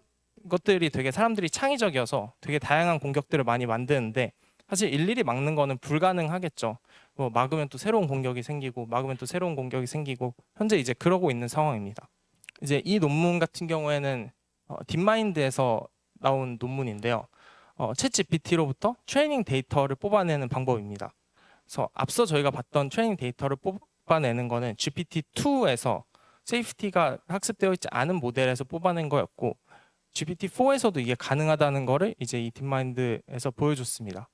것들이 되게 사람들이 창의적이어서 되게 다양한 공격들을 많이 만드는데, 사실 일일이 막는 거는 불가능하겠죠. 뭐 막으면 또 새로운 공격이 생기고 막으면 또 새로운 공격이 생기고, 현재 이제 그러고 있는 상황입니다. 이제 이 논문 같은 경우에는 딥마인드에서 나온 논문인데요. 챗 GPT로부터 트레이닝 데이터를 뽑아내는 방법입니다. 그래서 앞서 저희가 봤던 트레이닝 데이터를 뽑아내는 거는 GPT-2에서 세이프티가 학습되어 있지 않은 모델에서 뽑아낸 거였고, GPT-4에서도 이게 가능하다는 거를 이제 이 딥마인드에서 보여줬습니다.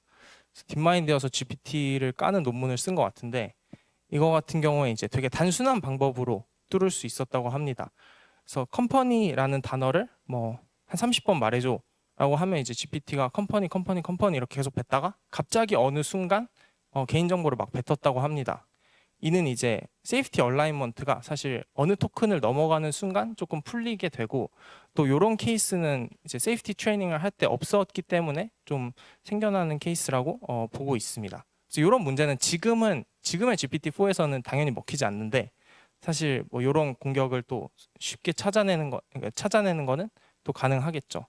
딥마인드여서 GPT를 까는 논문을 쓴 것 같은데, 이거 같은 경우에 이제 되게 단순한 방법으로 뚫을 수 있었다고 합니다. 그래서 컴퍼니라는 단어를 뭐 한 30번 말해줘 라고 하면 이제 GPT가 컴퍼니 이렇게 계속 뱉다가 갑자기 어느 순간 개인정보를 막 뱉었다고 합니다. 이는 이제 세이프티 얼라인먼트가 사실 어느 토큰을 넘어가는 순간 조금 풀리게 되고, 또 이런 케이스는 이제 세이프티 트레이닝을 할 때 없었기 때문에 좀 생겨나는 케이스라고 보고 있습니다. 그래서 이런 문제는 지금의 GPT-4에서는 당연히 먹히지 않는데, 사실 뭐 이런 공격을 또 쉽게 찾아내는 거는 또 가능하겠죠.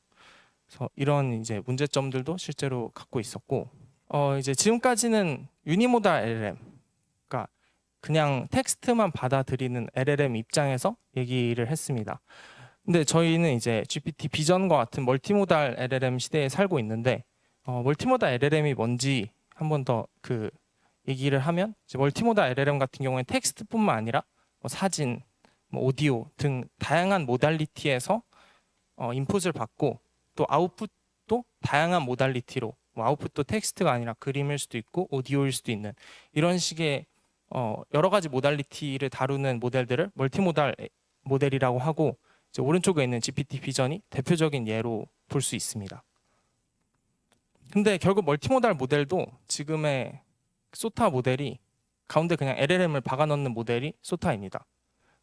그래서 이런 이제 문제점들도 실제로 갖고 있었고, 이제 지금까지는 유니모달 LLM, 그러니까 그냥 텍스트만 받아들이는 LLM 입장에서 얘기를 했습니다. 근데 저희는 이제 GPT 비전과 같은 멀티모달 LLM 시대에 살고 있는데, 멀티모달 LLM이 뭔지 한번 더 그 얘기를 하면, 이제 멀티모달 LLM 같은 경우에 텍스트뿐만 아니라 뭐 사진, 뭐 오디오 등 다양한 모달리티에서 인풋을 받고, 또 아웃풋도 다양한 모달리티로, 뭐 아웃풋도 텍스트가 아니라 그림일 수도 있고 오디오일 수도 있는 이런 식의 여러 가지 모달리티를 다루는 모델들을 멀티모달 모델이라고 하고, 이제 오른쪽에 있는 GPT 비전이 대표적인 예로 볼 수 있습니다. 근데 결국 멀티모달 모델도 지금의 소타 모델이 가운데 그냥 LLM을 박아 넣는 모델이 소타입니다.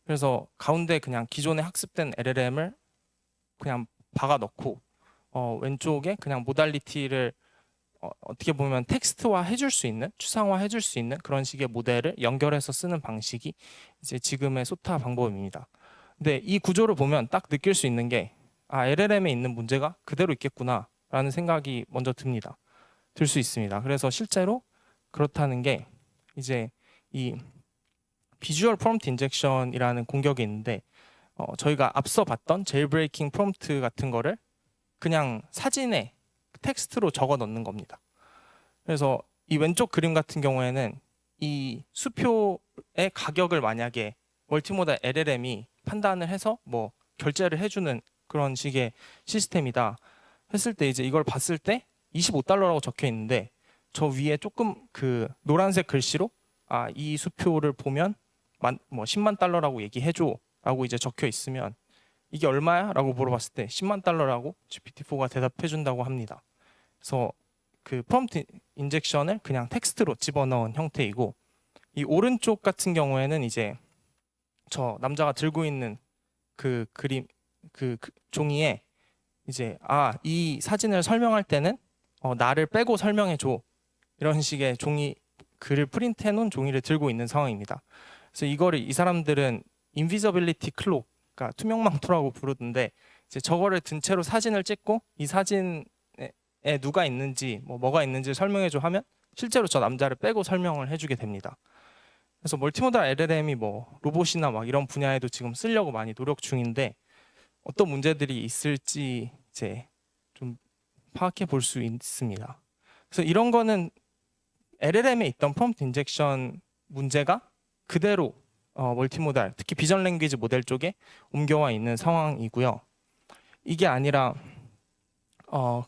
그래서 가운데 그냥 기존에 학습된 LLM을 그냥 박아 넣고 왼쪽에 그냥 모달리티를 어떻게 보면 텍스트화 해줄 수 있는, 추상화 해줄 수 있는 그런 식의 모델을 연결해서 쓰는 방식이 이제 지금의 소타 방법입니다. 근데 이 구조를 보면 딱 느낄 수 있는 게, LLM에 있는 문제가 그대로 있겠구나 라는 생각이 먼저 들 수 있습니다. 그래서 실제로 그렇다는 게, 이제 이 비주얼 프롬프트 인젝션이라는 공격이 있는데, 저희가 앞서 봤던 제일브레이킹 프롬프트 같은 거를 그냥 사진에 텍스트로 적어 넣는 겁니다. 그래서 이 왼쪽 그림 같은 경우에는 이 수표의 가격을 만약에 멀티모달 LLM이 판단을 해서 뭐 결제를 해주는 그런 식의 시스템이다 했을 때, 이제 이걸 봤을 때 $25라고 적혀 있는데, 저 위에 조금 그 노란색 글씨로 이 수표를 보면 뭐 $100,000라고 얘기해줘 라고 이제 적혀 있으면, 이게 얼마야? 라고 물어봤을 때 $100,000라고 GPT-4가 대답해 준다고 합니다. 그래서 그 프롬프트 인젝션을 그냥 텍스트로 집어넣은 형태이고, 이 오른쪽 같은 경우에는 이제 저 남자가 들고 있는 그 그림, 그 종이에 이제 이 사진을 설명할 때는 나를 빼고 설명해 줘, 이런 식의 글을 프린트해 놓은 종이를 들고 있는 상황입니다. 그래서 이거를 이 사람들은 인비저빌리티 클록, 그러니까 투명망토라고 부르던데, 이제 저거를 든 채로 사진을 찍고 이 사진에 누가 있는지 뭐가 있는지 설명해 줘 하면 실제로 저 남자를 빼고 설명을 해주게 됩니다. 그래서 멀티모달 LLM이 뭐 로봇이나 막 이런 분야에도 지금 쓰려고 많이 노력 중인데, 어떤 문제들이 있을지 이제 좀 파악해 볼 수 있습니다. 그래서 이런 거는 LLM에 있던 프롬프트 인젝션 문제가 그대로 멀티모달, 특히 비전 랭귀지 모델 쪽에 옮겨와 있는 상황이고요. 이게 아니라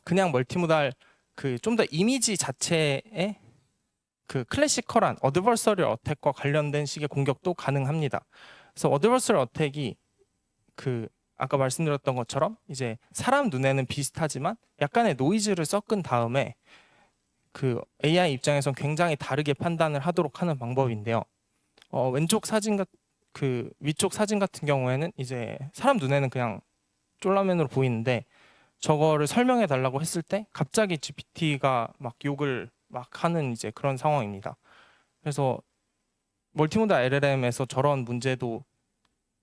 그냥 멀티모달 그 좀 더 이미지 자체의 그 클래시컬한 어드버서리얼 어택과 관련된 식의 공격도 가능합니다. 그래서 어드버서리얼 어택이 그 아까 말씀드렸던 것처럼 이제 사람 눈에는 비슷하지만 약간의 노이즈를 섞은 다음에 그 AI 입장에선 굉장히 다르게 판단을 하도록 하는 방법인데요. 왼쪽 사진 그 위쪽 사진 같은 경우에는 이제 사람 눈에는 그냥 쫄라맨으로 보이는데, 저거를 설명해 달라고 했을 때 갑자기 GPT가 막 욕을 막 하는 이제 그런 상황입니다. 그래서 멀티모달 LLM에서 저런 문제도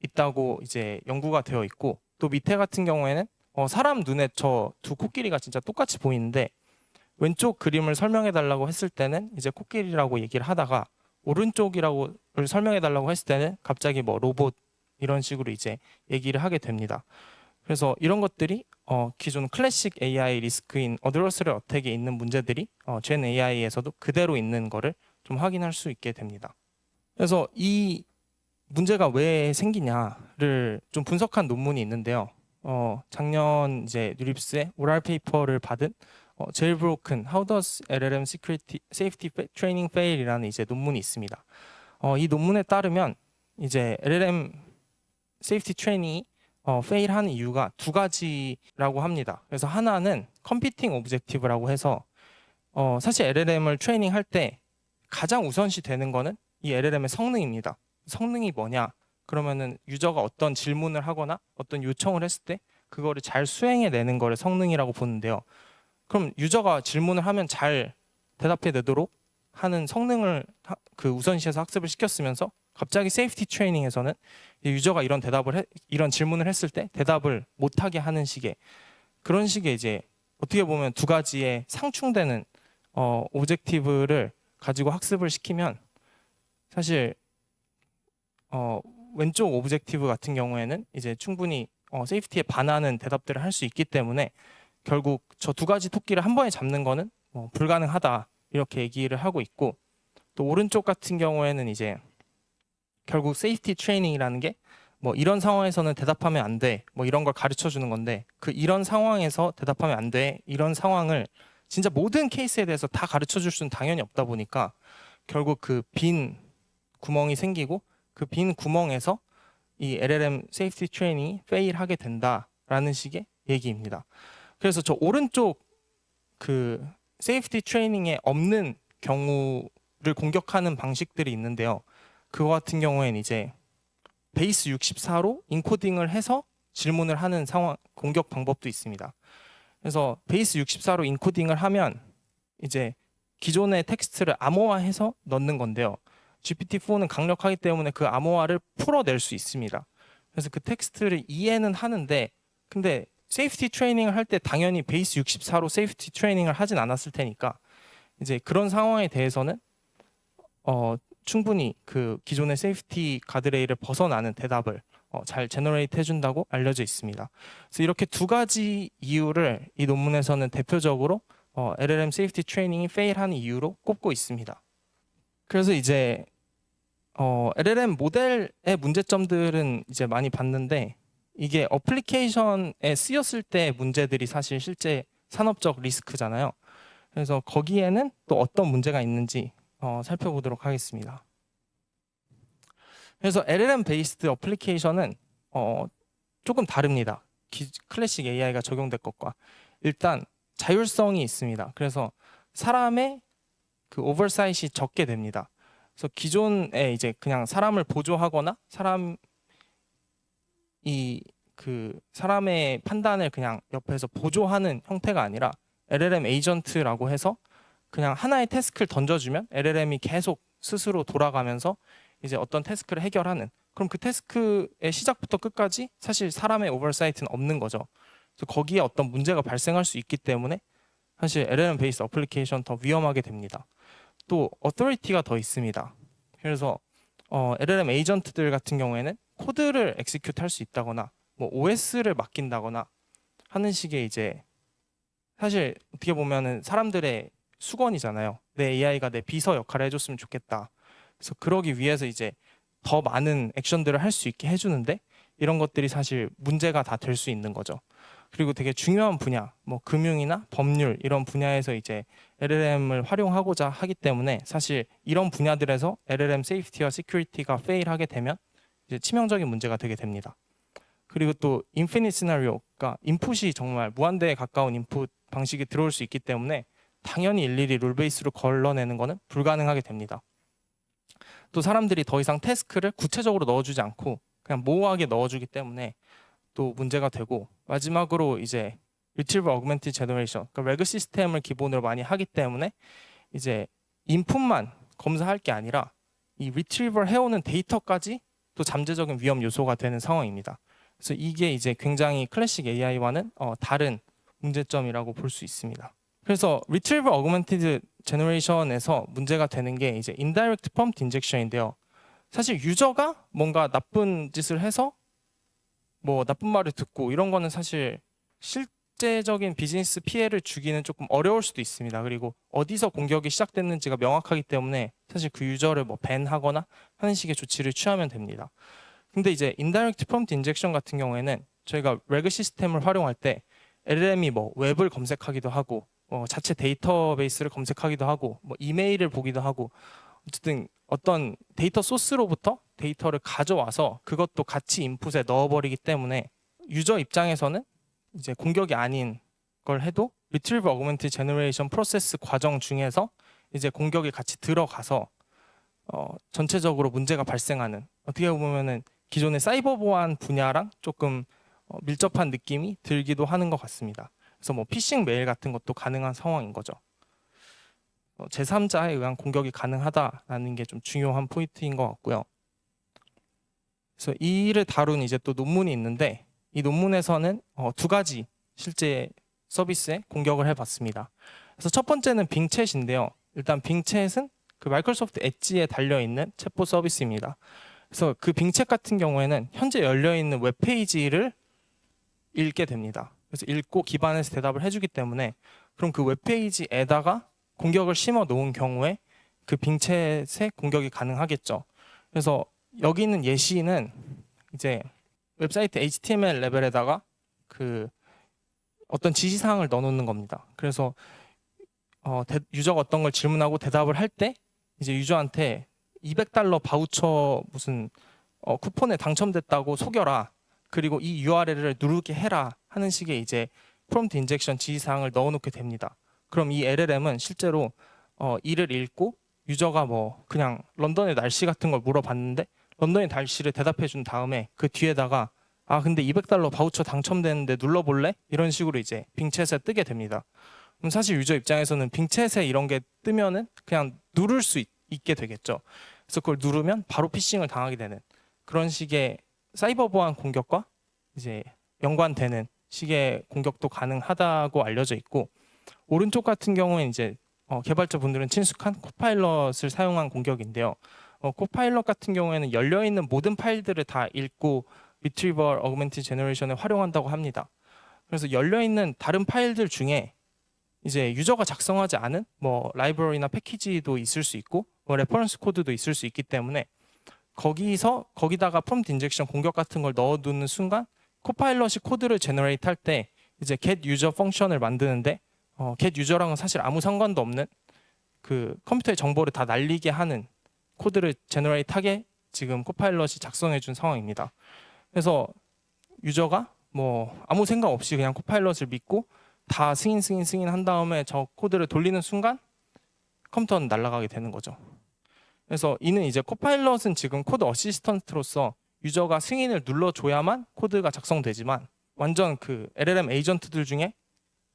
있다고 이제 연구가 되어 있고, 또 밑에 같은 경우에는 사람 눈에 저 두 코끼리가 진짜 똑같이 보이는데 왼쪽 그림을 설명해 달라고 했을 때는 이제 코끼리라고 얘기를 하다가 오른쪽이라고 설명해 달라고 했을 때는 갑자기 뭐 로봇 이런 식으로 이제 얘기를 하게 됩니다. 그래서 이런 것들이 기존 클래식 AI 리스크인 어드러스럴 어택에 있는 문제들이 젠 AI에서도 그대로 있는 거를 좀 확인할 수 있게 됩니다. 그래서 이 문제가 왜 생기냐를 좀 분석한 논문이 있는데요. 작년 이제 뉴립스의 오랄 페이퍼를 받은 Jailbroken How Does LLM Safety Training Fail이라는 이제 논문이 있습니다. 이 논문에 따르면 이제 LLM Safety Training이 fail하는 이유가 두 가지라고 합니다. 그래서 하나는 Competing Objective라고 해서 사실 LLM을 트레이닝할 때 가장 우선시 되는 거는 이 LLM의 성능입니다. 성능이 뭐냐? 그러면은 유저가 어떤 질문을 하거나 어떤 요청을 했을 때 그거를 잘 수행해내는 거를 성능이라고 보는데요. 그럼 유저가 질문을 하면 잘 대답해내도록 하는 성능을 그 우선시해서 학습을 시켰으면서 갑자기 세이프티 트레이닝에서는 유저가 이런 질문을 했을 때 대답을 못하게 하는 식의 그런 식의 이제 어떻게 보면 두 가지의 상충되는 오브젝티브를 가지고 학습을 시키면 사실 왼쪽 오브젝티브 같은 경우에는 이제 충분히 세이프티에 반하는 대답들을 할 수 있기 때문에 결국 저 두 가지 토끼를 한 번에 잡는 거는 불가능하다 이렇게 얘기를 하고 있고, 또 오른쪽 같은 경우에는 이제 결국 세이프티 트레이닝이라는 게 뭐 이런 상황에서는 대답하면 안 돼, 뭐 이런 걸 가르쳐 주는 건데 그 이런 상황에서 대답하면 안 돼, 이런 상황을 진짜 모든 케이스에 대해서 다 가르쳐 줄 수는 당연히 없다 보니까 결국 그 빈 구멍이 생기고 그 빈 구멍에서 이 LLM 세이프티 트레이닝이 페일하게 된다라는 식의 얘기입니다. 그래서 저 오른쪽 그 세이프티 트레이닝에 없는 경우를 공격하는 방식들이 있는데요. 그거 같은 경우에는 이제 베이스 64로 인코딩을 해서 질문을 하는 상황 공격 방법도 있습니다. 그래서 베이스 64로 인코딩을 하면 이제 기존의 텍스트를 암호화해서 넣는 건데요. GPT-4는 강력하기 때문에 그 암호화를 풀어낼 수 있습니다. 그래서 그 텍스트를 이해는 하는데, 근데 세이프티 트레이닝을 할 때 당연히 베이스 64로 세이프티 트레이닝을 하진 않았을 테니까 이제 그런 상황에 대해서는 충분히 그 기존의 세이프티 가드레일을 벗어나는 대답을 잘 제너레이트 해준다고 알려져 있습니다. 그래서 이렇게 두 가지 이유를 이 논문에서는 대표적으로 LLM 세이프티 트레이닝이 페일하는 이유로 꼽고 있습니다. 그래서 이제 LLM 모델의 문제점들은 이제 많이 봤는데, 이게 어플리케이션에 쓰였을 때 문제들이 사실 실제 산업적 리스크잖아요. 그래서 거기에는 또 어떤 문제가 있는지 살펴보도록 하겠습니다. 그래서 LLM 베이스드 어플리케이션은 조금 다릅니다. 클래식 AI가 적용될 것과. 일단 자율성이 있습니다. 그래서 사람의 그 오버사이트이 적게 됩니다. 그래서 기존에 이제 그냥 사람을 보조하거나 사람의 판단을 그냥 옆에서 보조하는 형태가 아니라 LLM 에이전트라고 해서 그냥 하나의 태스크를 던져주면 LLM이 계속 스스로 돌아가면서 이제 어떤 태스크를 해결하는, 그럼 그 태스크의 시작부터 끝까지 사실 사람의 오버사이트는 없는 거죠. 그래서 거기에 어떤 문제가 발생할 수 있기 때문에 사실 LLM 베이스 어플리케이션 더 위험하게 됩니다. 또 어토리티가 더 있습니다. 그래서 LLM 에이전트들 같은 경우에는 코드를 엑시큐트 할 수 있다거나 뭐 OS를 맡긴다거나 하는 식의 이제 사실 어떻게 보면은 사람들의 수건이잖아요. 내 AI가 내 비서 역할을 해줬으면 좋겠다. 그래서 그러기 위해서 이제 더 많은 액션들을 할 수 있게 해주는데 이런 것들이 사실 문제가 다 될 수 있는 거죠. 그리고 되게 중요한 분야, 뭐 금융이나 법률 이런 분야에서 이제 LLM을 활용하고자 하기 때문에 사실 이런 분야들에서 LLM 세이프티와 시큐리티가 페일하게 되면 이제 치명적인 문제가 되게 됩니다. 그리고 또 인피니트 시나리오가 인풋이 정말 무한대에 가까운 인풋 방식이 들어올 수 있기 때문에 당연히 일일이 룰 베이스로 걸러내는 것은 불가능하게 됩니다. 또 사람들이 더 이상 태스크를 구체적으로 넣어주지 않고 그냥 모호하게 넣어주기 때문에 또 문제가 되고, 마지막으로 이제 Retrieval Augmented Generation, 그러니까 레그 시스템을 기본으로 많이 하기 때문에 이제 인풋만 검사할 게 아니라 이 리트리버 해오는 데이터까지 또 잠재적인 위험 요소가 되는 상황입니다. 그래서 이게 이제 굉장히 클래식 AI와는 다른 문제점이라고 볼 수 있습니다. 그래서 Retrieval Augmented Generation에서 문제가 되는 게 이제 Indirect Prompt Injection인데요. 사실 유저가 뭔가 나쁜 짓을 해서 뭐 나쁜 말을 듣고 이런 거는 사실 실제적인 비즈니스 피해를 주기는 조금 어려울 수도 있습니다. 그리고 어디서 공격이 시작됐는지가 명확하기 때문에 사실 그 유저를 뭐 밴하거나 하는 식의 조치를 취하면 됩니다. 근데 이제 Indirect Prompt Injection 같은 경우에는 저희가 레그 시스템을 활용할 때 LLM이 뭐 웹을 검색하기도 하고 자체 데이터베이스를 검색하기도 하고 뭐 이메일을 보기도 하고 어쨌든 어떤 데이터 소스로부터 데이터를 가져와서 그것도 같이 인풋에 넣어버리기 때문에 유저 입장에서는 이제 공격이 아닌 걸 해도 Retrieval Augmented Generation 프로세스 과정 중에서 이제 공격이 같이 들어가서 전체적으로 문제가 발생하는, 어떻게 보면은 기존의 사이버 보안 분야랑 조금 밀접한 느낌이 들기도 하는 것 같습니다. 그래서 뭐 피싱 메일 같은 것도 가능한 상황인 거죠. 제3자에 의한 공격이 가능하다라는 게 좀 중요한 포인트인 것 같고요. 그래서 이 일을 다룬 이제 또 논문이 있는데 이 논문에서는 두 가지 실제 서비스에 공격을 해봤습니다. 그래서 첫 번째는 빙챗인데요. 일단 빙챗은 그 마이크로소프트 엣지에 달려있는 챗봇 서비스입니다. 그래서 그 빙챗 같은 경우에는 현재 열려있는 웹페이지를 읽게 됩니다. 그래서 읽고 기반에서 대답을 해주기 때문에 그럼 그 웹페이지에다가 공격을 심어 놓은 경우에 그 빙챗에 공격이 가능하겠죠. 그래서 여기 있는 예시는 이제 웹사이트 HTML 레벨에다가 그 어떤 지시사항을 넣어놓는 겁니다. 그래서 유저가 어떤 걸 질문하고 대답을 할 때 이제 유저한테 $200 바우처 무슨 쿠폰에 당첨됐다고 속여라. 그리고 이 URL을 누르게 해라 하는 식의 이제 프롬프트 인젝션 지시사항을 넣어놓게 됩니다. 그럼 이 LLM은 실제로 이를 읽고 유저가 뭐 그냥 런던의 날씨 같은 걸 물어봤는데 런던의 날씨를 대답해 준 다음에 그 뒤에다가 아 근데 $200 바우처 당첨됐는데 눌러볼래? 이런 식으로 이제 빙챗에 뜨게 됩니다. 그럼 사실 유저 입장에서는 빙챗에 이런 게 뜨면은 그냥 누를 수 있게 되겠죠. 그래서 그걸 누르면 바로 피싱을 당하게 되는 그런 식의 사이버 보안 공격과 이제 연관되는 식의 공격도 가능하다고 알려져 있고, 오른쪽 같은 경우에 이제 개발자분들은 친숙한 코파일럿을 사용한 공격인데요. 코파일럿 같은 경우에는 열려 있는 모든 파일들을 다 읽고 Retrieval Augmented Generation을 활용한다고 합니다. 그래서 열려 있는 다른 파일들 중에 이제 유저가 작성하지 않은 뭐 라이브러리나 패키지도 있을 수 있고 뭐 레퍼런스 코드도 있을 수 있기 때문에 거기다가 프롬프트 인젝션 공격 같은 걸 넣어두는 순간 코파일럿이 코드를 제너레이트 할 때 이제 get user 펑션을 만드는데 get user랑은 사실 아무 상관도 없는 그 컴퓨터의 정보를 다 날리게 하는 코드를 제너레이트 하게 지금 코파일럿이 작성해 준 상황입니다. 그래서 유저가 뭐 아무 생각 없이 그냥 코파일럿을 믿고 다 승인 한 다음에 저 코드를 돌리는 순간 컴퓨터는 날아가게 되는 거죠. 그래서 이는 이제 코파일럿은 지금 코드 어시스턴트로서 유저가 승인을 눌러줘야만 코드가 작성되지만 완전 그 LLM 에이전트들 중에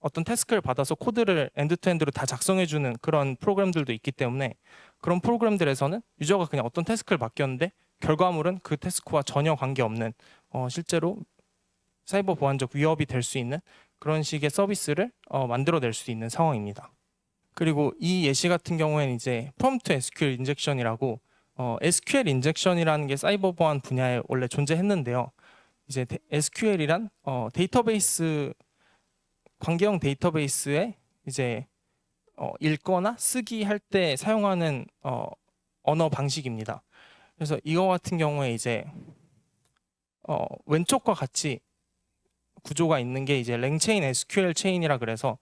어떤 태스크를 받아서 코드를 엔드투엔드로 다 작성해주는 그런 프로그램들도 있기 때문에 그런 프로그램들에서는 유저가 그냥 어떤 태스크를 맡겼는데 결과물은 그 태스크와 전혀 관계없는 실제로 사이버 보안적 위협이 될 수 있는 그런 식의 서비스를 만들어낼 수 있는 상황입니다. 그리고 이 예시 같은 경우에는 이제 프롬프트 SQL 인젝션이라고 SQL 인젝션이라는 게 사이버 보안 분야에 원래 존재했는데요. 이제 SQL이란 데이터베이스 관계형 데이터베이스에 이제 읽거나 쓰기 할 때 사용하는 언어 방식입니다. 그래서 이거 같은 경우에 이제 왼쪽과 같이 구조가 있는 게 이제 랭체인 SQL 체인이라 그래서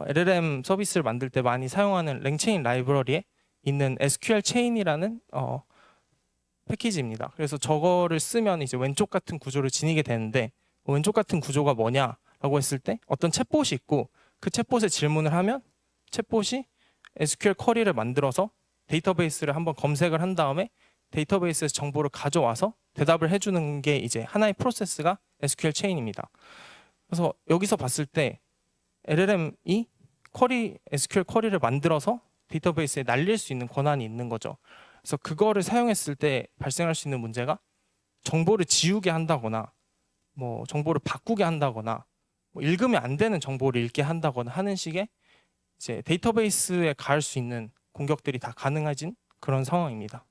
LLM 서비스를 만들 때 많이 사용하는 랭체인 라이브러리에 있는 SQL 체인이라는 패키지입니다. 그래서 저거를 쓰면 이제 왼쪽 같은 구조를 지니게 되는데 왼쪽 같은 구조가 뭐냐라고 했을 때 어떤 챗봇이 있고 그 챗봇에 질문을 하면 챗봇이 SQL 쿼리를 만들어서 데이터베이스를 한번 검색을 한 다음에 데이터베이스에서 정보를 가져와서 대답을 해주는 게 이제 하나의 프로세스가 SQL 체인입니다. 그래서 여기서 봤을 때 LLM이 SQL 쿼리를 만들어서 데이터베이스에 날릴 수 있는 권한이 있는 거죠. 그래서 그거를 사용했을 때 발생할 수 있는 문제가 정보를 지우게 한다거나 뭐 정보를 바꾸게 한다거나 뭐 읽으면 안 되는 정보를 읽게 한다거나 하는 식의 이제 데이터베이스에 가할 수 있는 공격들이 다 가능해진 그런 상황입니다.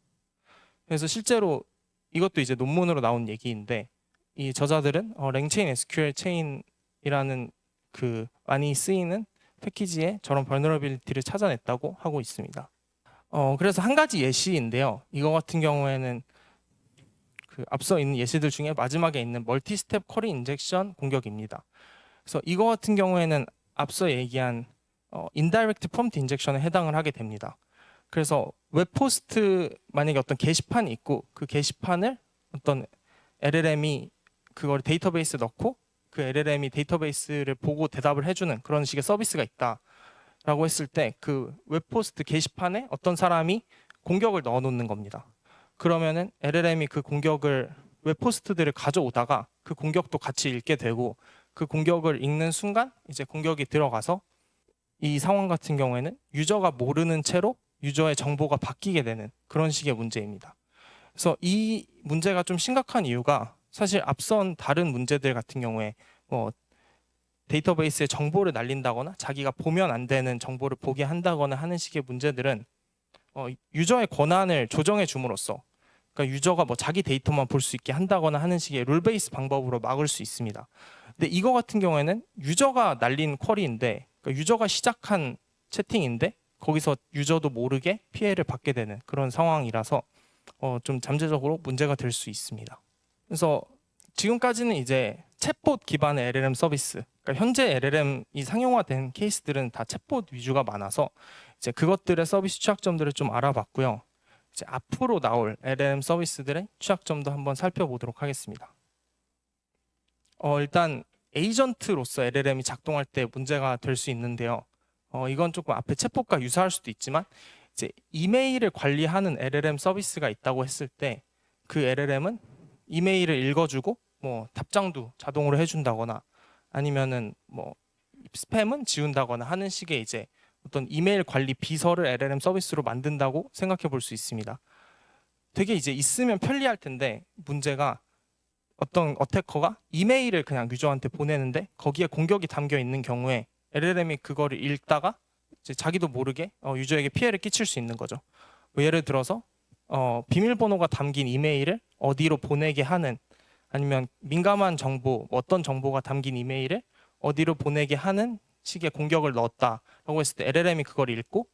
그래서 실제로 이것도 이제 논문으로 나온 얘기인데 이 저자들은 랭체인 SQL 체인이라는 그 많이 쓰이는 패키지에 저런 벌너러빌리티를 찾아냈다고 하고 있습니다. 그래서 한 가지 예시인데요. 이거 같은 경우에는 그 앞서 있는 예시들 중에 마지막에 있는 멀티 스텝 쿼리 인젝션 공격입니다. 그래서 이거 같은 경우에는 앞서 얘기한 인다이렉트 프롬프트 인젝션에 해당을 하게 됩니다. 그래서 웹포스트 만약에 어떤 게시판이 있고 그 게시판을 어떤 LLM이 그걸 데이터베이스에 넣고 그 LLM이 데이터베이스를 보고 대답을 해주는 그런 식의 서비스가 있다라고 했을 때 그 웹포스트 게시판에 어떤 사람이 공격을 넣어놓는 겁니다. 그러면은 LLM이 그 공격을 웹포스트들을 가져오다가 그 공격도 같이 읽게 되고 그 공격을 읽는 순간 이제 공격이 들어가서 이 상황 같은 경우에는 유저가 모르는 채로 유저의 정보가 바뀌게 되는 그런 식의 문제입니다. 그래서 이 문제가 좀 심각한 이유가 사실 앞선 다른 문제들 같은 경우에 뭐 데이터베이스에 정보를 날린다거나 자기가 보면 안 되는 정보를 보게 한다거나 하는 식의 문제들은 유저의 권한을 조정해 줌으로써 그러니까 유저가 뭐 자기 데이터만 볼 수 있게 한다거나 하는 식의 룰 베이스 방법으로 막을 수 있습니다. 근데 이거 같은 경우에는 유저가 날린 쿼리인데 그러니까 유저가 시작한 채팅인데 거기서 유저도 모르게 피해를 받게 되는 그런 상황이라서 좀 잠재적으로 문제가 될 수 있습니다. 그래서 지금까지는 이제 챗봇 기반의 LLM 서비스, 그러니까 현재 LLM이 상용화된 케이스들은 다 챗봇 위주가 많아서 이제 그것들의 서비스 취약점들을 좀 알아봤고요. 이제 앞으로 나올 LLM 서비스들의 취약점도 한번 살펴보도록 하겠습니다. 일단 에이전트로서 LLM이 작동할 때 문제가 될 수 있는데요. 이건 조금 앞에 챗봇과 유사할 수도 있지만 이제 이메일을 관리하는 LLM 서비스가 있다고 했을 때 그 LLM은 이메일을 읽어주고 뭐 답장도 자동으로 해준다거나 아니면은 뭐 스팸은 지운다거나 하는 식의 이제 어떤 이메일 관리 비서를 LLM 서비스로 만든다고 생각해 볼 수 있습니다. 되게 이제 있으면 편리할 텐데 문제가 어떤 어태커가 이메일을 그냥 유저한테 보내는데 거기에 공격이 담겨 있는 경우에 LLM이 그거를 읽다가 이제 자기도 모르게 유저에게 피해를 끼칠 수 있는 거죠. 뭐 예를 들어서 비밀번호가 담긴 이메일을 어디로 보내게 하는 아니면 민감한 정보, 어떤 정보가 담긴 이메일을 어디로 보내게 하는 식의 공격을 넣었다라고 했을 때 LLM이 그걸 읽고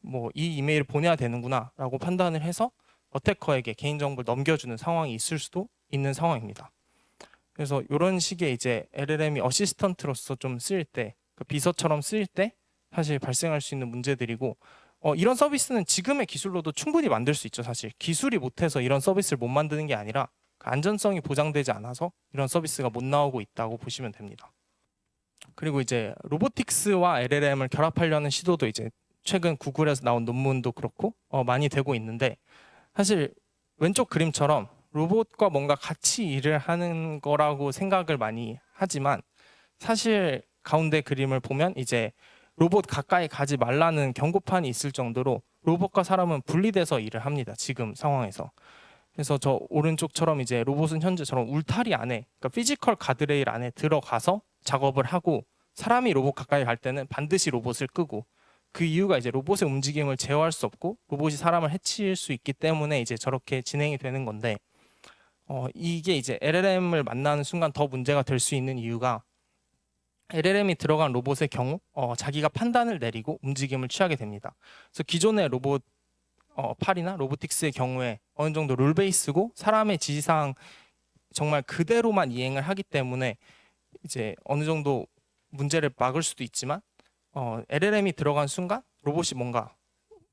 뭐 이 이메일을 보내야 되는구나라고 판단을 해서 어태커에게 개인정보를 넘겨주는 상황이 있을 수도 있는 상황입니다. 그래서 이런 식의 이제 LLM이 어시스턴트로서 좀 쓰일 때, 그 비서처럼 쓰일 때 사실 발생할 수 있는 문제들이고 이런 서비스는 지금의 기술로도 충분히 만들 수 있죠. 사실 기술이 못해서 이런 서비스를 못 만드는 게 아니라 그 안전성이 보장되지 않아서 이런 서비스가 못 나오고 있다고 보시면 됩니다. 그리고 이제 로보틱스와 LLM을 결합하려는 시도도 이제 최근 구글에서 나온 논문도 그렇고 많이 되고 있는데 사실 왼쪽 그림처럼 로봇과 뭔가 같이 일을 하는 거라고 생각을 많이 하지만 사실 가운데 그림을 보면 이제 로봇 가까이 가지 말라는 경고판이 있을 정도로 로봇과 사람은 분리돼서 일을 합니다. 지금 상황에서. 그래서 저 오른쪽처럼 이제 로봇은 현재 저런 울타리 안에, 그러니까 피지컬 가드레일 안에 들어가서 작업을 하고 사람이 로봇 가까이 갈 때는 반드시 로봇을 끄고 그 이유가 이제 로봇의 움직임을 제어할 수 없고 로봇이 사람을 해칠 수 있기 때문에 이제 저렇게 진행이 되는 건데 이게 이제 LLM을 만나는 순간 더 문제가 될 수 있는 이유가 LLM이 들어간 로봇의 경우 자기가 판단을 내리고 움직임을 취하게 됩니다. 그래서 기존의 로봇 팔이나 로보틱스의 경우에 어느 정도 룰 베이스고 사람의 지시사항 정말 그대로만 이행을 하기 때문에 이제 어느 정도 문제를 막을 수도 있지만 LLM이 들어간 순간 로봇이 뭔가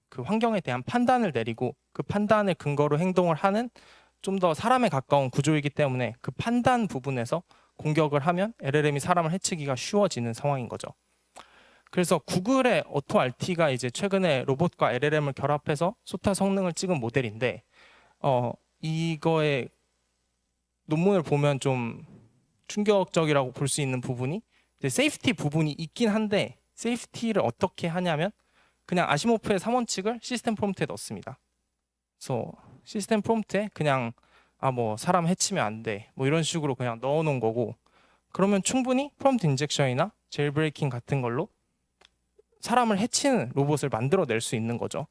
그 환경에 대한 판단을 내리고 그 판단을 근거로 행동을 하는 좀 더 사람에 가까운 구조이기 때문에 그 판단 부분에서 공격을 하면 LLM이 사람을 해치기가 쉬워지는 상황인 거죠. 그래서 구글의 오토RT가 이제 최근에 로봇과 LLM을 결합해서 소타 성능을 찍은 모델인데 이거의 논문을 보면 좀 충격적이라고 볼 수 있는 부분이 이제 세이프티 부분이 있긴 한데 세이프티를 어떻게 하냐면 그냥 아시모프의 3원칙을 시스템 프롬프트에 넣습니다. 그래서 시스템 프롬프트에 그냥 뭐 사람 해치면 안 돼, 뭐 이런 식으로 그냥 넣어놓은 거고, 그러면 충분히 프롬프트 인젝션이나 제일 브레이킹 같은 걸로 사람을 해치는 로봇을 만들어낼 수 있는 거죠.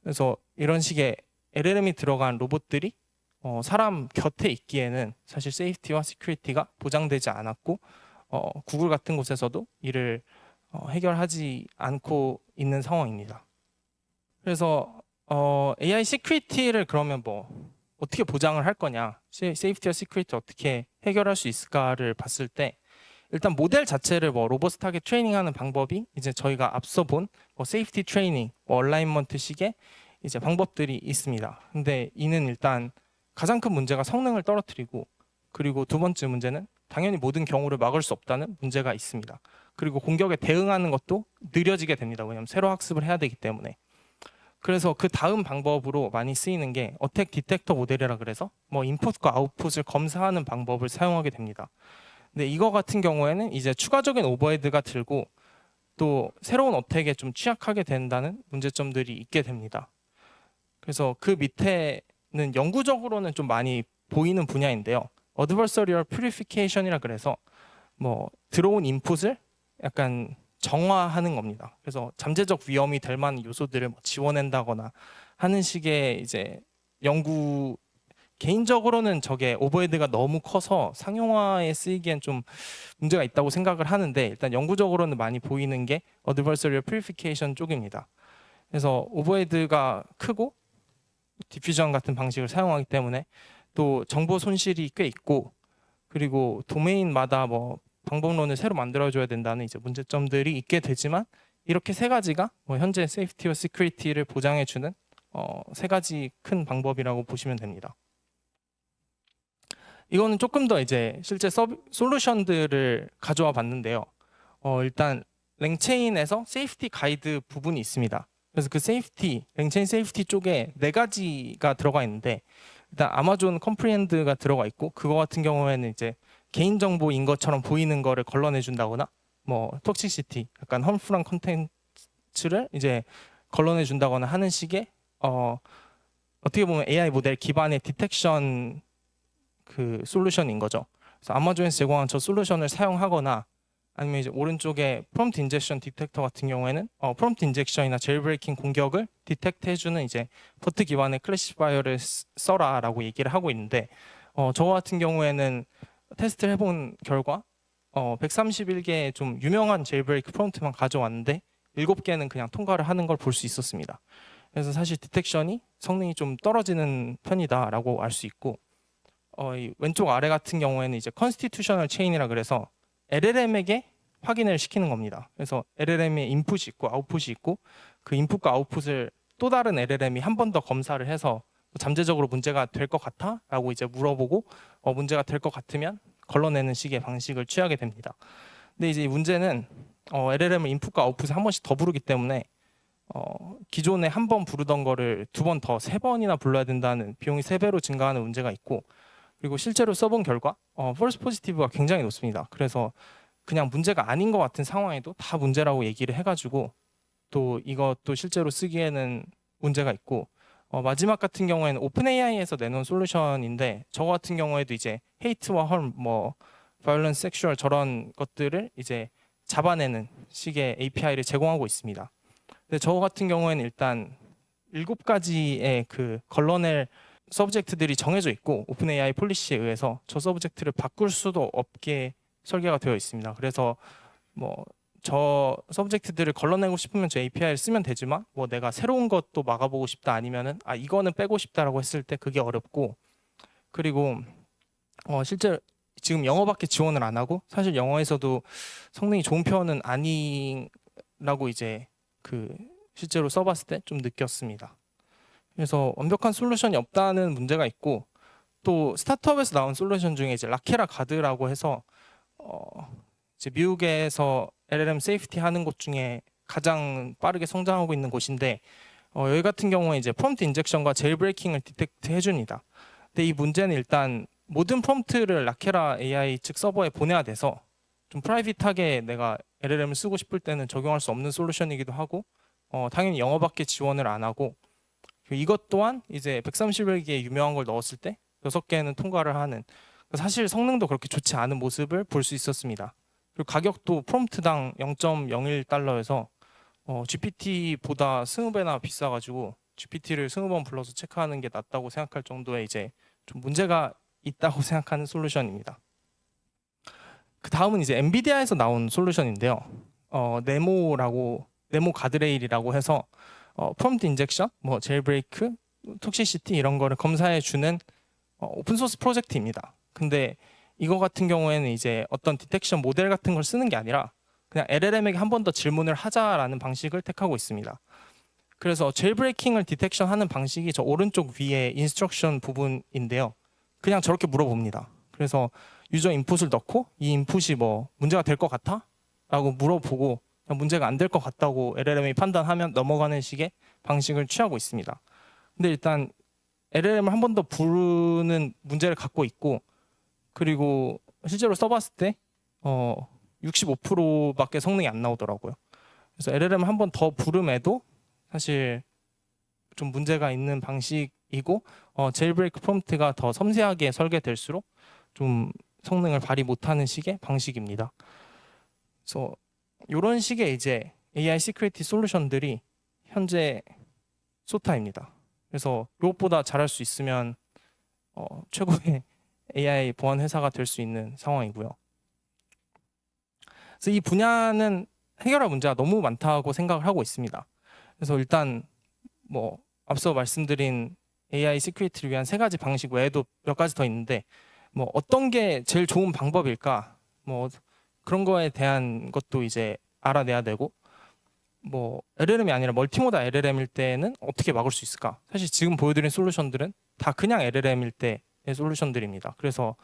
그래서 이런 식의 LLM이 들어간 로봇들이 사람 곁에 있기에는 사실 세이프티와 시큐리티가 보장되지 않았고, 구글 같은 곳에서도 이를 해결하지 않고 있는 상황입니다. 그래서 AI 시큐리티를 그러면 뭐 어떻게 보장을 할 거냐, 세이프티와 시큐리티 어떻게 해결할 수 있을까를 봤을 때, 일단 모델 자체를 뭐 로봇스타게 트레이닝하는 방법이 이제 저희가 앞서 본 세이프티 트레이닝, 얼라인먼트식의 이제 방법들이 있습니다. 근데 이는 일단 가장 큰 문제가 성능을 떨어뜨리고, 그리고 두 번째 문제는 당연히 모든 경우를 막을 수 없다는 문제가 있습니다. 그리고 공격에 대응하는 것도 느려지게 됩니다. 왜냐하면 새로 학습을 해야 되기 때문에. 그래서 그 다음 방법으로 많이 쓰이는 게 어택 디텍터 모델이라 그래서 뭐 인풋과 아웃풋을 검사하는 방법을 사용하게 됩니다. 근데 이거 같은 경우에는 이제 추가적인 오버헤드가 들고 또 새로운 어택에 좀 취약하게 된다는 문제점들이 있게 됩니다. 그래서 그 밑에는 영구적으로는 좀 많이 보이는 분야인데요. Adversarial Purification이라 그래서 뭐 들어온 인풋을 약간 정화하는 겁니다. 그래서 잠재적 위험이 될 만한 요소들을 뭐 지워낸다거나 하는 식의 이제 연구, 개인적으로는 저게 오버헤드가 너무 커서 상용화에 쓰이기엔 좀 문제가 있다고 생각을 하는데, 일단 영구적으로는 많이 보이는 게 Adversarial Purification 쪽입니다. 그래서 오버헤드가 크고 디퓨전 같은 방식을 사용하기 때문에 또 정보 손실이 꽤 있고, 그리고 도메인마다 뭐 방법론을 새로 만들어줘야 된다는 이제 문제점들이 있게 되지만, 이렇게 세 가지가 뭐 현재 세이프티와 시큐리티를 보장해주는 세 가지 큰 방법이라고 보시면 됩니다. 이거는 조금 더 이제 실제 솔루션들을 가져와 봤는데요. 일단 랭체인에서 세이프티 가이드 부분이 있습니다. 그래서 그 세이프티, 랭체인 세이프티 쪽에 네 가지가 들어가 있는데, 일단 아마존 컴프리헨드가 들어가 있고, 그거 같은 경우에는 이제 개인정보인 것처럼 보이는 거를 걸러내 준다거나, 뭐 톡시시티, 약간 험풀한 컨텐츠를 이제 걸러내 준다거나 하는 식의 어떻게 보면 AI 모델 기반의 디텍션 그 솔루션인 거죠. 그래서 아마존에서 제공한 저 솔루션을 사용하거나, 아니면 이제 오른쪽에 프롬프트 인젝션 디텍터 같은 경우에는 프롬프트 인젝션이나 제일브레이킹 공격을 디텍트 해주는 이제 버트 기반의 클래시파이어를 써라라고 얘기를 하고 있는데, 저 같은 경우에는 테스트를 해본 결과 131개의 좀 유명한 제일브레이크 프롬프트만 가져왔는데 7개는 그냥 통과를 하는 걸 볼 수 있었습니다. 그래서 사실 디텍션이 성능이 좀 떨어지는 편이다라고 알 수 있고, 이 왼쪽 아래 같은 경우에는 이제 컨스티튜셔널 체인이라 그래서 LLM에게 확인을 시키는 겁니다. 그래서 LLM에 인풋이 있고 아웃풋이 있고, 그 인풋과 아웃풋을 또 다른 LLM이 한 번 더 검사를 해서 잠재적으로 문제가 될 것 같아? 라고 이제 물어보고 문제가 될 것 같으면 걸러내는 식의 방식을 취하게 됩니다. 근데 이제 문제는 LLM을 인풋과 아웃풋을 한 번씩 더 부르기 때문에 기존에 한 번 부르던 거를 두 번 더, 세 번이나 불러야 된다는 비용이 3배로 증가하는 문제가 있고, 그리고 실제로 써본 결과 false positive가 굉장히 높습니다. 그래서 그냥 문제가 아닌 것 같은 상황에도 다 문제라고 얘기를 해가지고, 또 이것도 실제로 쓰기에는 문제가 있고, 마지막 같은 경우에는 오픈 AI에서 내놓은 솔루션인데, 저 같은 경우에도 이제 헤이트와 헐, 뭐 바이올런스, 섹슈얼 저런 것들을 이제 잡아내는 식의 API를 제공하고 있습니다. 근데 저 같은 경우에는 일단 7가지의 그 걸러낼 서브젝트들이 정해져 있고, 오픈 AI 폴리시에 의해서 저 서브젝트를 바꿀 수도 없게 설계가 되어 있습니다. 그래서 뭐 저 서브젝트들을 걸러내고 싶으면 저 API를 쓰면 되지만, 뭐 내가 새로운 것도 막아보고 싶다, 아니면은 이거는 빼고 싶다라고 했을 때 그게 어렵고, 그리고 실제 지금 영어밖에 지원을 안 하고, 사실 영어에서도 성능이 좋은 편은 아니라고 이제 그 실제로 써봤을 때 좀 느꼈습니다. 그래서 완벽한 솔루션이 없다는 문제가 있고, 또 스타트업에서 나온 솔루션 중에 이제 라케라 가드라고 해서 이제 미국에서 LLM 세이프티 하는 곳 중에 가장 빠르게 성장하고 있는 곳인데, 여기 같은 경우에 이제 프롬프트 인젝션과 제일 브레이킹을 디텍트 해줍니다. 근데 이 문제는 일단 모든 프롬프트를 라케라 AI 측 서버에 보내야 돼서 좀 프라이빗하게 내가 LLM을 쓰고 싶을 때는 적용할 수 없는 솔루션이기도 하고, 당연히 영어밖에 지원을 안 하고 이것 또한 이제 130여 개 유명한 걸 넣었을 때 6개는 통과를 하는 사실 성능도 그렇게 좋지 않은 모습을 볼 수 있었습니다. 그리고 가격도 프롬프트당 0.01달러여서 GPT보다 20배나 비싸가지고 GPT를 20번 불러서 체크하는 게 낫다고 생각할 정도의 이제 좀 문제가 있다고 생각하는 솔루션입니다. 그 다음은 이제 엔비디아에서 나온 솔루션인데요. 네모 가드레일이라고 해서 프롬프트 인젝션, 뭐 제일브레이크, 톡시시티 이런 거를 검사해 주는 오픈 소스 프로젝트입니다. 근데 이거 같은 경우에는 이제 어떤 디텍션 모델 같은 걸 쓰는 게 아니라 그냥 LLM에게 한 번 더 질문을 하자라는 방식을 택하고 있습니다. 그래서 제일브레이킹을 디텍션하는 방식이 저 오른쪽 위에 인스트럭션 부분인데요. 그냥 저렇게 물어봅니다. 그래서 유저 인풋을 넣고 이 인풋이 뭐 문제가 될 것 같아? 라고 물어보고 그냥 문제가 안 될 것 같다고 LLM이 판단하면 넘어가는 식의 방식을 취하고 있습니다. 근데 일단 LLM을 한 번 더 부르는 문제를 갖고 있고 그리고 실제로 써봤을 때 65%밖에 성능이 안 나오더라고요. 그래서 LLM을 한 번 더 부름에도 사실 좀 문제가 있는 방식이고 제일브레이크 프롬프트가 더 섬세하게 설계될수록 좀 성능을 발휘 못하는 식의 방식입니다. 그래서 이런 식의 이제 AI 시큐리티 솔루션들이 현재 소타입니다. 그래서 이것보다 잘할 수 있으면 최고의 AI 보안 회사가 될 수 있는 상황이고요. 그래서 이 분야는 해결할 문제가 너무 많다고 생각을 하고 있습니다. 그래서 일단 뭐 앞서 말씀드린 AI 시큐리티를 위한 3가지 방식 외에도 몇 가지 더 있는데 뭐 어떤 게 제일 좋은 방법일까 뭐 그런 거에 대한 것도 이제 알아내야 되고 뭐 LLM이 아니라 멀티모달 LLM일 때는 어떻게 막을 수 있을까? 사실 지금 보여드린 솔루션들은 다 그냥 LLM일 때의 솔루션들입니다. 그래서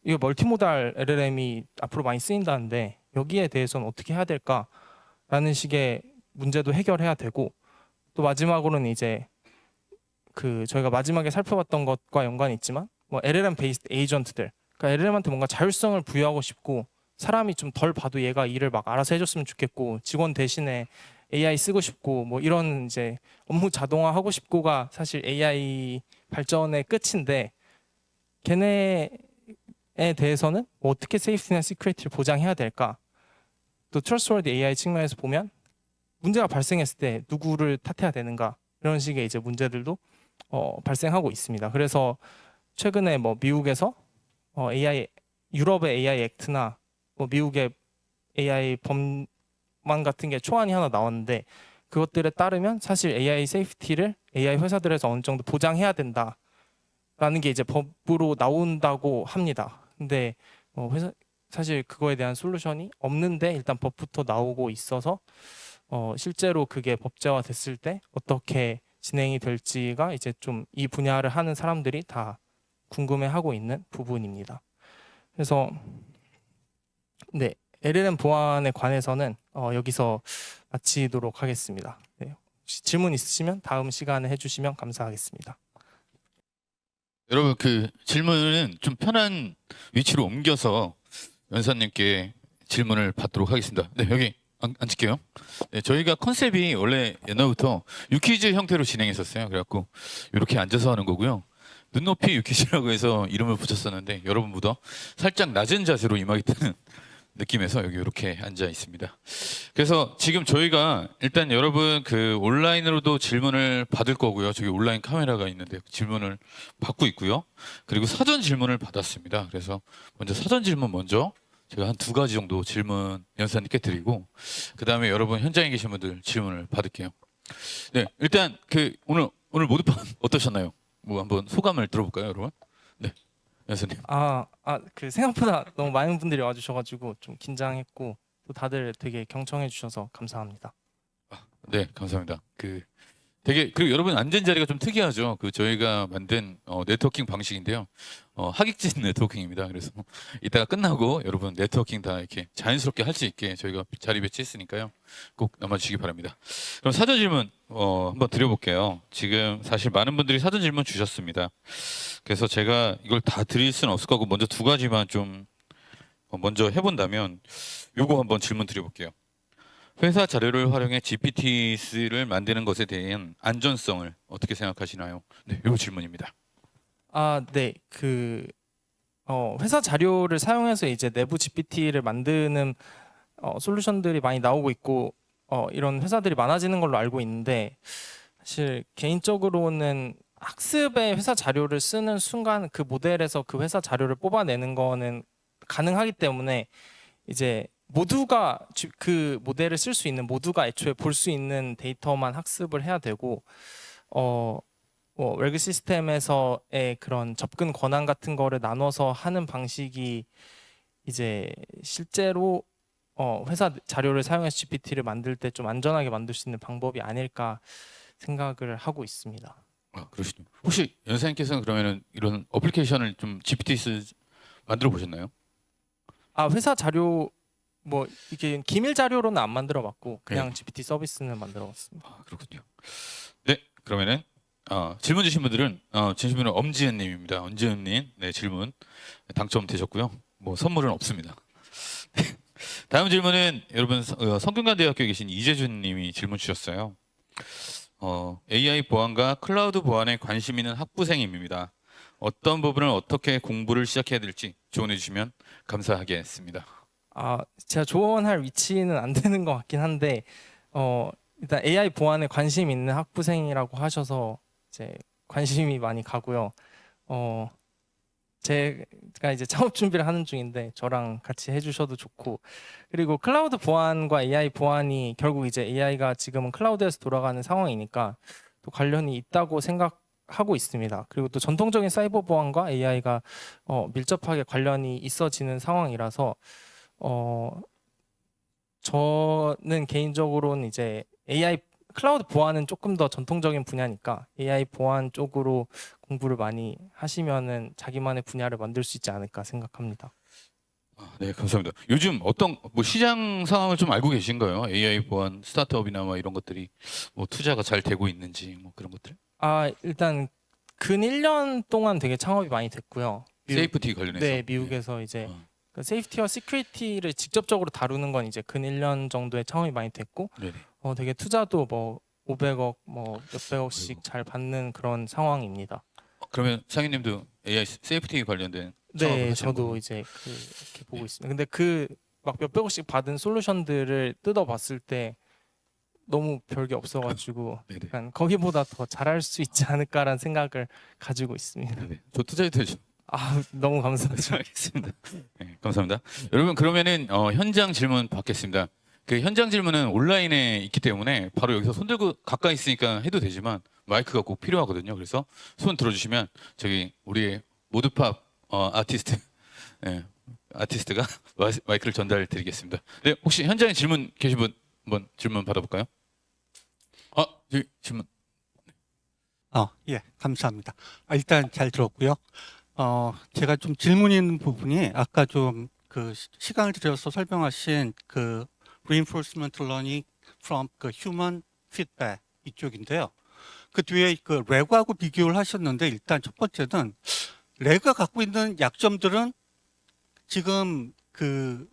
이거 멀티모달 LLM이 앞으로 많이 쓰인다는데 여기에 대해서는 어떻게 해야 될까라는 식의 문제도 해결해야 되고 또 마지막으로는 이제 그 저희가 마지막에 살펴봤던 것과 연관이 있지만 뭐 LLM 베이스드 에이전트들 그러니까 LLM한테 뭔가 자율성을 부여하고 싶고 사람이 좀 덜 봐도 얘가 일을 막 알아서 해줬으면 좋겠고 직원 대신에 AI 쓰고 싶고 뭐 이런 이제 업무 자동화하고 싶고가 사실 AI 발전의 끝인데 걔네에 대해서는 뭐 어떻게 세이프티나 시큐리티를 보장해야 될까? 또 트러스트워디 AI 측면에서 보면 문제가 발생했을 때 누구를 탓해야 되는가? 이런 식의 이제 문제들도 발생하고 있습니다. 그래서 최근에 뭐 미국에서 유럽의 AI 액트나 뭐 미국의 AI 법만 같은 게 초안이 하나 나왔는데 그것들에 따르면 사실 AI 세이프티를 AI 회사들에서 어느 정도 보장해야 된다라는 게 이제 법으로 나온다고 합니다. 근데 사실 그거에 대한 솔루션이 없는데 일단 법부터 나오고 있어서 실제로 그게 법제화 됐을 때 어떻게 진행이 될지가 이제 좀 이 분야를 하는 사람들이 다 궁금해하고 있는 부분입니다. 그래서 네, LLM 보안에 관해서는 여기서 마치도록 하겠습니다. 네, 혹시 질문 있으시면 다음 시간에 해주시면 감사하겠습니다. 여러분 그 질문은 좀 편한 위치로 옮겨서 연사님께 질문을 받도록 하겠습니다. 네, 여기 앉을게요. 네, 저희가 컨셉이 원래 옛날부터 유퀴즈 형태로 진행했었어요. 그래갖고 이렇게 앉아서 하는 거고요. 눈높이 유퀴즈라고 해서 이름을 붙였었는데 여러분보다 살짝 낮은 자세로 임하게 되는 느낌에서 여기 이렇게 앉아 있습니다. 그래서 지금 저희가 일단 여러분 그 온라인으로도 질문을 받을 거고요. 저기 온라인 카메라가 있는데 질문을 받고 있고요. 그리고 사전 질문을 받았습니다. 그래서 먼저 사전 질문 먼저 제가 한 2가지 정도 질문 연사님께 드리고 그 다음에 여러분 현장에 계신 분들 질문을 받을게요. 네, 일단 그 오늘 모두판 어떠셨나요? 뭐 한번 소감을 들어볼까요, 여러분? 네, 연사님. 그 생각보다 너무 많은 분들이 와주셔가지고 좀 긴장했고 또 다들 되게 경청해 주셔서 감사합니다. 네, 감사합니다. 그리고 여러분 앉은 자리가 좀 특이하죠. 저희가 만든 네트워킹 방식인데요. 하객진 네트워킹입니다. 그래서 이따가 끝나고 여러분 네트워킹 다 이렇게 자연스럽게 할 수 있게 저희가 자리 배치했으니까요. 꼭 남아주시기 바랍니다. 그럼 사전 질문 한번 드려볼게요. 지금 사실 많은 분들이 사전 질문 주셨습니다. 그래서 제가 이걸 다 드릴 수는 없을 거고 먼저 2가지만 좀 먼저 해본다면 요거 한번 질문 드려볼게요. 회사 자료를 활용해 GPT를 만드는 것에 대한 안전성을 어떻게 생각하시나요? 네, 이 질문입니다. 네. 회사 자료를 사용해서 이제 내부 GPT를 만드는 솔루션들이 많이 나오고 있고 이런 회사들이 많아지는 걸로 알고 있는데 사실 개인적으로는 학습에 회사 자료를 쓰는 순간 그 모델에서 그 회사 자료를 뽑아내는 거는 가능하기 때문에 이제 모두가 그 모델을 쓸 수 있는 모두가 애초에 볼 수 있는 데이터만 학습을 해야 되고 외그 시스템에서의 그런 접근 권한 같은 거를 나눠서 하는 방식이 이제 실제로 회사 자료를 사용해서 GPT를 만들 때 좀 안전하게 만들 수 있는 방법이 아닐까 생각을 하고 있습니다. 그러시군요. 혹시 연사님께서는 그러면은 이런 어플리케이션을 좀 GPT 만들어 보셨나요? 회사 자료 뭐 이게 기밀 자료로는 안 만들어 봤고 그냥 네. GPT 서비스는 만들어 봤습니다. 그렇군요. 네, 그러면은 질문 주신 분들은 진심으로 엄지은님입니다. 엄지은님, 네 질문 당첨되셨고요. 뭐 선물은 없습니다. 다음 질문은 여러분 성균관대학교에 계신 이재준님이 질문 주셨어요. AI 보안과 클라우드 보안에 관심 있는 학부생입니다. 어떤 부분을 어떻게 공부를 시작해야 될지 조언해 주시면 감사하겠습니다. 제가 조언할 위치는 안 되는 것 같긴 한데 일단 AI 보안에 관심 있는 학부생이라고 하셔서 이제 관심이 많이 가고요. 제가 이제 창업 준비를 하는 중인데 저랑 같이 해주셔도 좋고 그리고 클라우드 보안과 AI 보안이 결국 이제 AI가 지금은 클라우드에서 돌아가는 상황이니까 또 관련이 있다고 생각하고 있습니다. 그리고 또 전통적인 사이버 보안과 AI가 밀접하게 관련이 있어지는 상황이라서 저는 개인적으로는 이제 AI 클라우드 보안은 조금 더 전통적인 분야니까 AI 보안 쪽으로 공부를 많이 하시면은 자기만의 분야를 만들 수 있지 않을까 생각합니다. 네, 감사합니다. 요즘 어떤 뭐 시장 상황을 좀 알고 계신가요? AI 보안 스타트업이나 뭐 이런 것들이 뭐 투자가 잘 되고 있는지 뭐 그런 것들? 일단 근 1년 동안 되게 창업이 많이 됐고요. 세이프티 관련해서. 네, 미국에서 이제 어. 그 세이프티와 시큐리티를 직접적으로 다루는 건 이제 근 1년 정도의 창업이 많이 됐고 네네. 되게 투자도 뭐 500억 뭐 몇백억씩 아이고. 잘 받는 그런 상황입니다. 그러면 상희님도 AI 세이프티 관련된 창업을 네, 하시는 저도 거예요? 이제 이렇게 보고 있습니다. 근데 그 막 몇백억씩 받은 솔루션들을 뜯어봤을 때 너무 별게 없어가지고 네네. 약간 거기보다 더 잘할 수 있지 않을까라는 생각을 가지고 있습니다. 네네. 저 투자해도 되죠? 너무 감사하죠. 알겠습니다. 네, 감사합니다. 여러분 그러면은 현장 질문 받겠습니다. 그 현장 질문은 온라인에 있기 때문에 바로 여기서 손 들고 가까이 있으니까 해도 되지만 마이크가 꼭 필요하거든요. 그래서 손 들어주시면 저기 우리의 모드팝 아티스트 아티스트가 마이크를 전달 드리겠습니다. 네, 혹시 현장에 질문 계신 분 한번 질문 받아볼까요? 저기 질문. 예, 감사합니다. 일단 잘 들었고요. 제가 좀 질문 있는 부분이 아까 좀 그 시간을 들여서 설명하신 그 reinforcement learning from 그 human feedback 이쪽인데요. 그 뒤에 그 레그하고 비교를 하셨는데 일단 첫 번째는 레그가 갖고 있는 약점들은 지금 그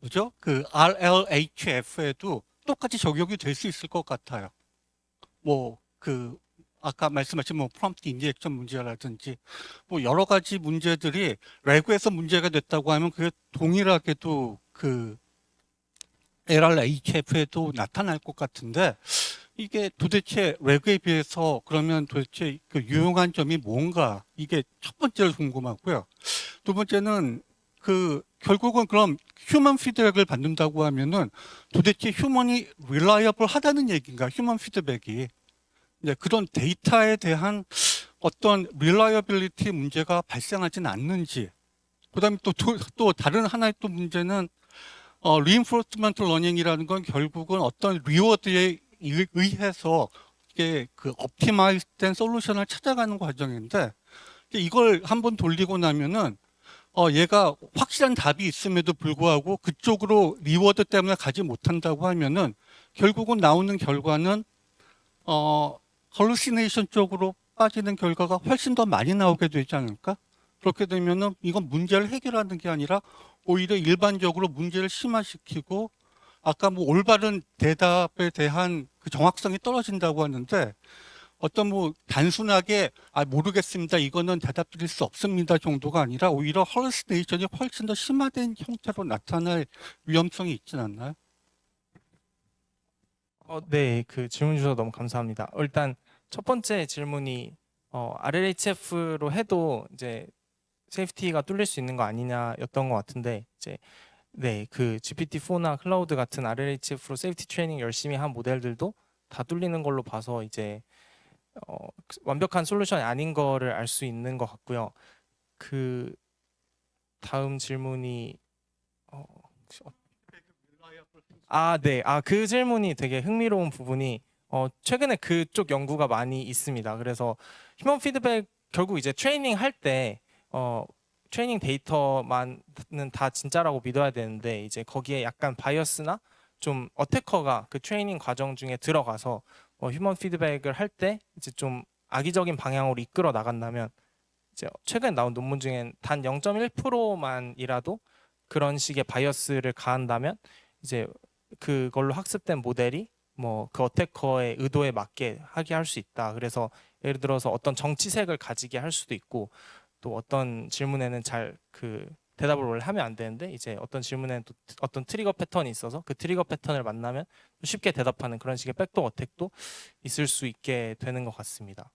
뭐죠? 그 RLHF에도 똑같이 적용이 될 수 있을 것 같아요. 뭐 그 아까 말씀하신 뭐 프롬프트 인젝션 문제라든지 뭐 여러 가지 문제들이 레그에서 문제가 됐다고 하면 그게 동일하게도 그 LRHF에도 나타날 것 같은데 이게 도대체 레그에 비해서 그러면 도대체 그 유용한 점이 뭔가 이게 첫 번째로 궁금하고요. 두 번째는 그 결국은 그럼 휴먼 피드백을 받는다고 하면은 도대체 휴먼이 릴라이어블 하다는 얘기인가? 휴먼 피드백이 이제 그런 데이터에 대한 어떤 릴라이어빌리티 문제가 발생하지는 않는지. 그다음에 또 다른 하나의 또 문제는 리인포스먼트 러닝이라는 건 결국은 어떤 리워드에 의해서 이게 그 옵티마이즈된 솔루션을 찾아가는 과정인데 이걸 한번 돌리고 나면은 얘가 확실한 답이 있음에도 불구하고 그쪽으로 리워드 때문에 가지 못한다고 하면은 결국은 나오는 결과는 헐루시네이션 쪽으로 빠지는 결과가 훨씬 더 많이 나오게 되지 않을까? 그렇게 되면은 이건 문제를 해결하는 게 아니라 오히려 일반적으로 문제를 심화시키고 아까 뭐 올바른 대답에 대한 그 정확성이 떨어진다고 하는데 어떤 뭐 단순하게 모르겠습니다. 이거는 대답 드릴 수 없습니다 정도가 아니라 오히려 헐스네이션이 훨씬 더 심화된 형태로 나타날 위험성이 있진 않나요? 네, 그 질문 주셔서 너무 감사합니다. 일단 첫 번째 질문이 RLHF로 해도 이제 세이프티가 뚫릴 수 있는 거 아니냐였던 것 같은데 이제 네, 그 GPT-4나 클라우드 같은 RLHF로 세이프티 트레이닝 열심히 한 모델들도 다 뚫리는 걸로 봐서 이제 완벽한 솔루션이 아닌 거를 알 수 있는 것 같고요. 그 다음 질문이 네. 그 질문이 되게 흥미로운 부분이 최근에 그쪽 연구가 많이 있습니다. 그래서 휴먼 피드백 결국 이제 트레이닝 할 때 트레이닝 데이터만은 다 진짜라고 믿어야 되는데 이제 거기에 약간 바이어스나 좀 어태커가 그 트레이닝 과정 중에 들어가서 휴먼 피드백을 할 때 이제 좀 악의적인 방향으로 이끌어 나간다면 이제 최근 나온 논문 중엔 단 0.1%만이라도 그런 식의 바이어스를 가한다면 이제 그걸로 학습된 모델이 뭐 그 어태커의 의도에 맞게 하게 할 수 있다. 그래서 예를 들어서 어떤 정치색을 가지게 할 수도 있고 또 어떤 질문에는 잘 그 대답을 원래 하면 안 되는데 이제 어떤 질문에는 또 어떤 트리거 패턴이 있어서 그 트리거 패턴을 만나면 쉽게 대답하는 그런 식의 백도 어택도 있을 수 있게 되는 것 같습니다.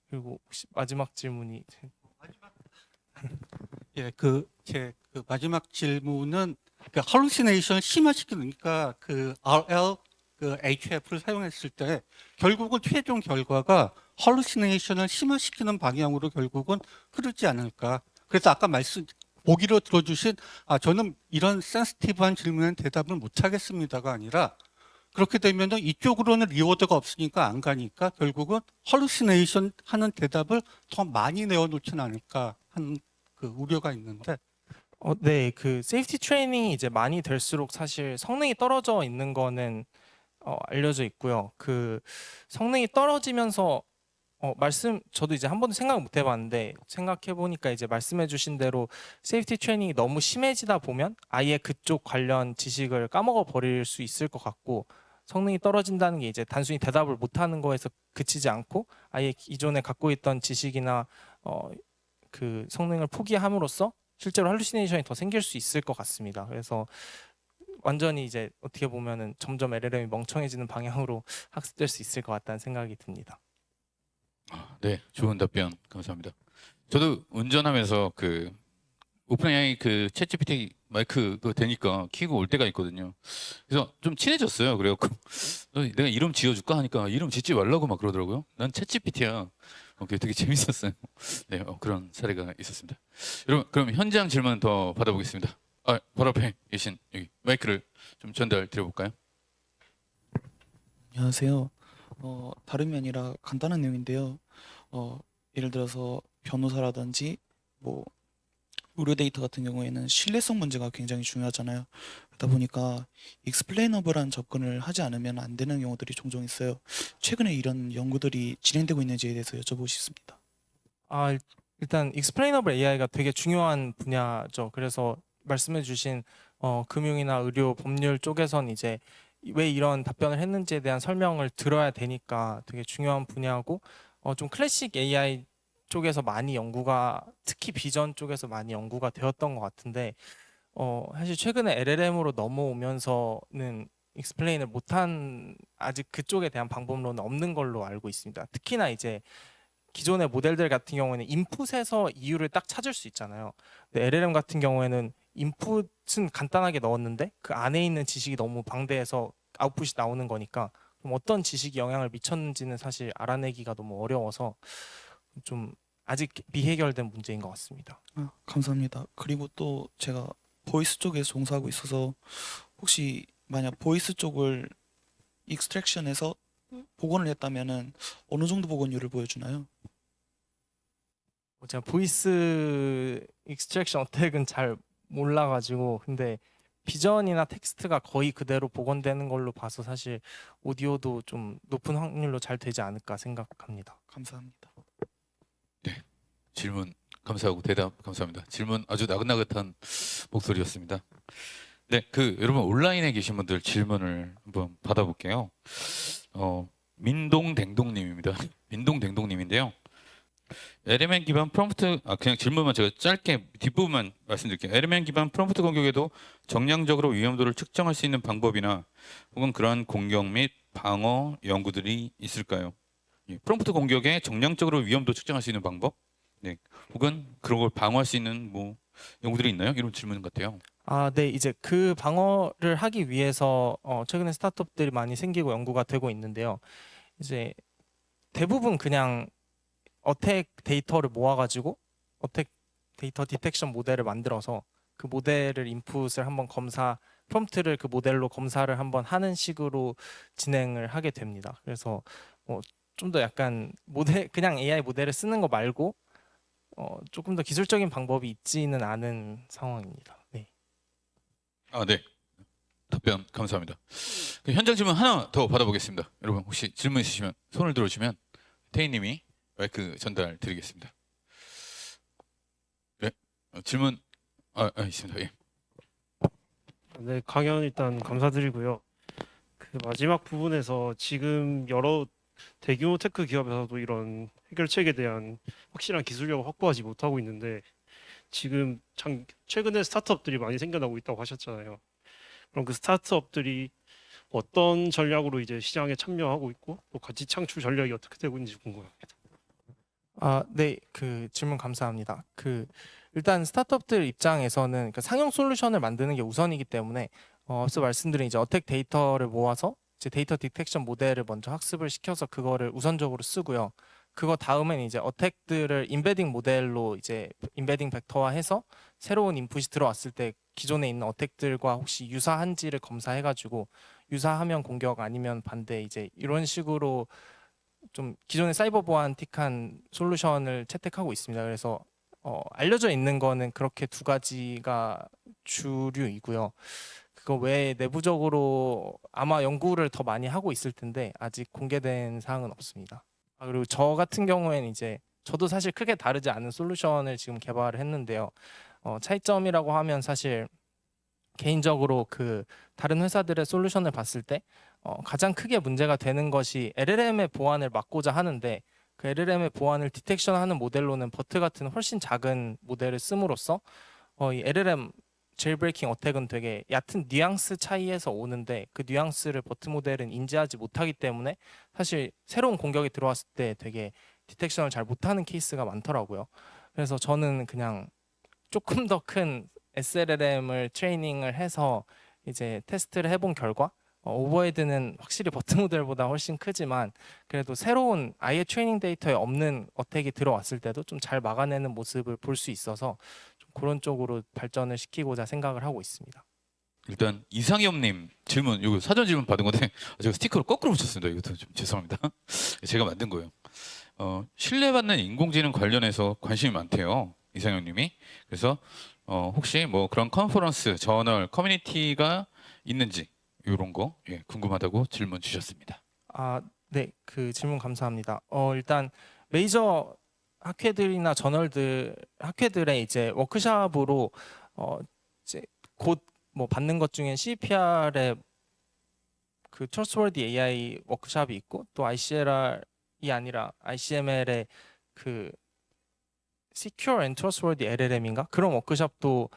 그리고 혹시 마지막 질문이 예, 제 마지막 질문은 그 할루시네이션을 심화시키는 그러니까 그 RL 그 HF를 사용했을 때 결국은 최종 결과가 할루시네이션을 심화시키는 방향으로 결국은 흐르지 않을까. 그래서 아까 보기로 들어주신 저는 이런 센시티브한 질문에 대답을 못 하겠습니다가 아니라 그렇게 되면은 이쪽으로는 리워드가 없으니까 안 가니까 결국은 할루시네이션 하는 대답을 더 많이 내어놓지는 않을까 하는 그 우려가 있는데. 네, 그 세이프티 트레이닝이 이제 많이 될수록 사실 성능이 떨어져 있는 거는 알려져 있고요. 그 성능이 떨어지면서 저도 이제 한 번도 생각 못 해봤는데 생각해 보니까 이제 말씀해주신 대로 세이프티 트레이닝이 너무 심해지다 보면 아예 그쪽 관련 지식을 까먹어 버릴 수 있을 것 같고 성능이 떨어진다는 게 이제 단순히 대답을 못하는 거에서 그치지 않고 아예 기존에 갖고 있던 지식이나 그 성능을 포기함으로써 실제로 할루시네이션이 더 생길 수 있을 것 같습니다. 그래서 완전히 이제 어떻게 보면은 점점 LLM이 멍청해지는 방향으로 학습될 수 있을 것 같다는 생각이 듭니다. 네, 좋은 답변 감사합니다. 저도 운전하면서 그 오픈AI 그 챗GPT 마이크 그거 되니까 키고 올 때가 있거든요. 그래서 좀 친해졌어요. 그래갖고 내가 이름 지어줄까 하니까 이름 짓지 말라고 막 그러더라고요. 난 챗GPT야. 그게 되게 재밌었어요. 네, 그런 사례가 있었습니다. 여러분, 그럼 현장 질문 더 받아보겠습니다. 바로 앞에 계신 여기 마이크를 좀 전달 드려볼까요? 안녕하세요. 다름이 아니라 간단한 내용인데요. 예를 들어서 변호사라든지 뭐 의료 데이터 같은 경우에는 신뢰성 문제가 굉장히 중요하잖아요. 그러다 보니까 익스플레이너블한 접근을 하지 않으면 안 되는 경우들이 종종 있어요. 최근에 이런 연구들이 진행되고 있는지에 대해서 여쭤보고 싶습니다. 일단 explainable AI가 되게 중요한 분야죠. 그래서 말씀해주신 금융이나 의료 법률 쪽에선 이제 왜 이런 답변을 했는지에 대한 설명을 들어야 되니까 되게 중요한 분야고 좀 클래식 AI 쪽에서 많이 연구가 특히 비전 쪽에서 많이 연구가 되었던 것 같은데 사실 최근에 LLM으로 넘어오면서는 explain을 못한 아직 그쪽에 대한 방법론은 없는 걸로 알고 있습니다. 특히나 이제 기존의 모델들 같은 경우에는 인풋에서 이유를 딱 찾을 수 있잖아요. 근데 LLM 같은 경우에는 인풋은 간단하게 넣었는데 그 안에 있는 지식이 너무 방대해서 아웃풋이 나오는 거니까 그럼 어떤 지식이 영향을 미쳤는지는 사실 알아내기가 너무 어려워서 좀 아직 미해결된 문제인 것 같습니다. 감사합니다. 그리고 또 제가 보이스 쪽에서 종사하고 있어서 혹시 만약 보이스 쪽을 익스트랙션해서 복원을 했다면은 어느 정도 복원율을 보여주나요? 제가 보이스 익스트랙션 어택은 잘 몰라가지고 근데 비전이나 텍스트가 거의 그대로 복원되는 걸로 봐서 사실 오디오도 좀 높은 확률로 잘 되지 않을까 생각합니다. 감사합니다. 질문 감사하고 대답 감사합니다. 질문 아주 나긋나긋한 목소리였습니다. 네, 여러분 온라인에 계신 분들 질문을 한번 받아볼게요. 민동댕동님입니다. 민동댕동님인데요. LMN 기반 프롬프트 그냥 질문만 제가 짧게 뒷부분만 말씀드릴게요. LMN 기반 프롬프트 공격에도 정량적으로 위험도를 측정할 수 있는 방법이나 혹은 그러한 공격 및 방어 연구들이 있을까요? 예, 프롬프트 공격에 정량적으로 위험도 측정할 수 있는 방법, 네, 혹은 그런 걸 방어할 수 있는 뭐 연구들이 있나요? 이런 질문 같아요. 네, 이제 그 방어를 하기 위해서 최근에 스타트업들이 많이 생기고 연구가 되고 있는데요. 이제 대부분 그냥 어택 데이터를 모아가지고 어택 데이터 디텍션 모델을 만들어서 그 모델을 인풋을 한번 프롬프트를 그 모델로 검사를 한번 하는 식으로 진행을 하게 됩니다. 그래서 좀 더 약간 그냥 AI 모델을 쓰는 거 말고 조금 더 기술적인 방법이 있지는 않은 상황입니다. 네. 네. 답변 감사합니다. 현장 질문 하나 더 받아보겠습니다. 여러분 혹시 질문 있으시면 손을 들어주시면 태희님이 마이크 전달 드리겠습니다. 네, 질문 있습니다. 예. 네, 강연 일단 감사드리고요. 그 마지막 부분에서 지금 여러 대규모 테크 기업에서도 이런 해결책에 대한 확실한 기술력을 확보하지 못하고 있는데 지금 최근에 스타트업들이 많이 생겨나고 있다고 하셨잖아요. 그럼 그 스타트업들이 어떤 전략으로 이제 시장에 참여하고 있고 또 가치 창출 전략이 어떻게 되고 있는지 궁금합니다. 네, 그 질문 감사합니다. 일단 스타트업들 입장에서는 상용 솔루션을 만드는 게 우선이기 때문에 앞서 말씀드린 이제 어택 데이터를 모아서 이제 데이터 디텍션 모델을 먼저 학습을 시켜서 그거를 우선적으로 쓰고요. 그거 다음엔 이제 어택들을 인베딩 모델로 이제 인베딩 벡터화해서 새로운 인풋이 들어왔을 때 기존에 있는 어택들과 혹시 유사한지를 검사해가지고 유사하면 공격 아니면 반대 이제 이런 식으로 좀 기존의 사이버 보안틱한 솔루션을 채택하고 있습니다. 그래서 알려져 있는 거는 그렇게 두 가지가 주류이고요. 그거 외에 내부적으로 아마 연구를 더 많이 하고 있을 텐데 아직 공개된 사항은 없습니다. 그리고 저 같은 경우에는 이제 저도 사실 크게 다르지 않은 솔루션을 지금 개발을 했는데요. 차이점이라고 하면 사실 개인적으로 다른 회사들의 솔루션을 봤을 때 가장 크게 문제가 되는 것이 LLM의 보안을 막고자 하는데 그 LLM의 보안을 디텍션하는 모델로는 버트 같은 훨씬 작은 모델을 씀으로써 이 LLM 제일브레이킹 어택은 되게 얕은 뉘앙스 차이에서 오는데 그 뉘앙스를 버트 모델은 인지하지 못하기 때문에 사실 새로운 공격이 들어왔을 때 되게 디텍션을 잘 못하는 케이스가 많더라고요. 그래서 저는 그냥 조금 더 큰 SLLM을 트레이닝을 해서 이제 테스트를 해본 결과 오버헤드는 확실히 버트 모델보다 훨씬 크지만 그래도 새로운 아예 트레이닝 데이터에 없는 어택이 들어왔을 때도 좀 잘 막아내는 모습을 볼 수 있어서 좀 그런 쪽으로 발전을 시키고자 생각을 하고 있습니다. 일단 이상엽님 질문, 이거 사전 질문 받은 건데 제가 스티커를 거꾸로 붙였습니다. 이것도 좀 죄송합니다. 제가 만든 거예요. 신뢰받는 인공지능 관련해서 관심이 많대요, 이상엽님이. 그래서 혹시 뭐 그런 컨퍼런스, 저널, 커뮤니티가 있는지 이런 거 궁금하다고 질문 주셨습니다. 네, 그 질문 감사합니다. 일단 메이저 학회들이나 학회들의 이제 워크숍으로 이제 곧 뭐 받는 것 중에 CPR의 그 Trustworthy AI 워크숍이 있고 또 ICLR이 아니라 ICML의 그 Secure and Trustworthy LLM인가 그런 워크숍도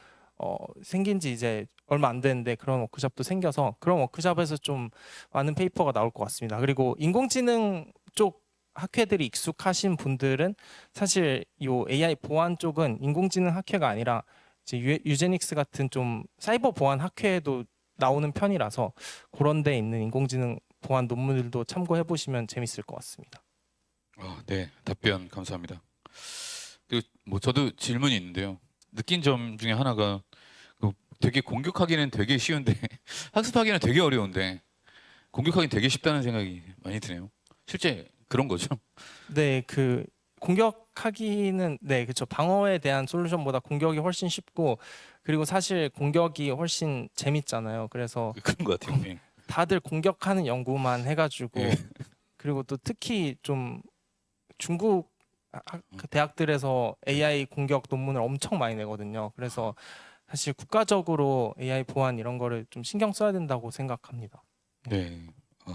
생긴 지 이제 얼마 안 됐는데 그런 워크숍도 생겨서 그런 워크숍에서 좀 많은 페이퍼가 나올 것 같습니다. 그리고 인공지능 쪽 학회들이 익숙하신 분들은 사실 이 AI 보안 쪽은 인공지능 학회가 아니라 이제 유제닉스 같은 좀 사이버 보안 학회에도 나오는 편이라서 그런 데 있는 인공지능 보안 논문들도 참고해 보시면 재밌을 것 같습니다. 네, 답변 감사합니다. 그리고 뭐 저도 질문이 있는데요. 느낀 점 중에 하나가 되게 공격하기는 되게 쉬운데 학습하기는 되게 어려운데 공격하기는 되게 쉽다는 생각이 많이 드네요. 실제 그런 거죠? 네, 공격하기는 그렇죠. 방어에 대한 솔루션보다 공격이 훨씬 쉽고 그리고 사실 공격이 훨씬 재밌잖아요. 그래서 그런 것 같아요. 예. 다들 공격하는 연구만 해가지고 예. 그리고 또 특히 좀 중국 그 대학들에서 AI 공격 논문을 엄청 많이 내거든요. 그래서 사실 국가적으로 AI 보안 이런 거를 좀 신경 써야 된다고 생각합니다. 네.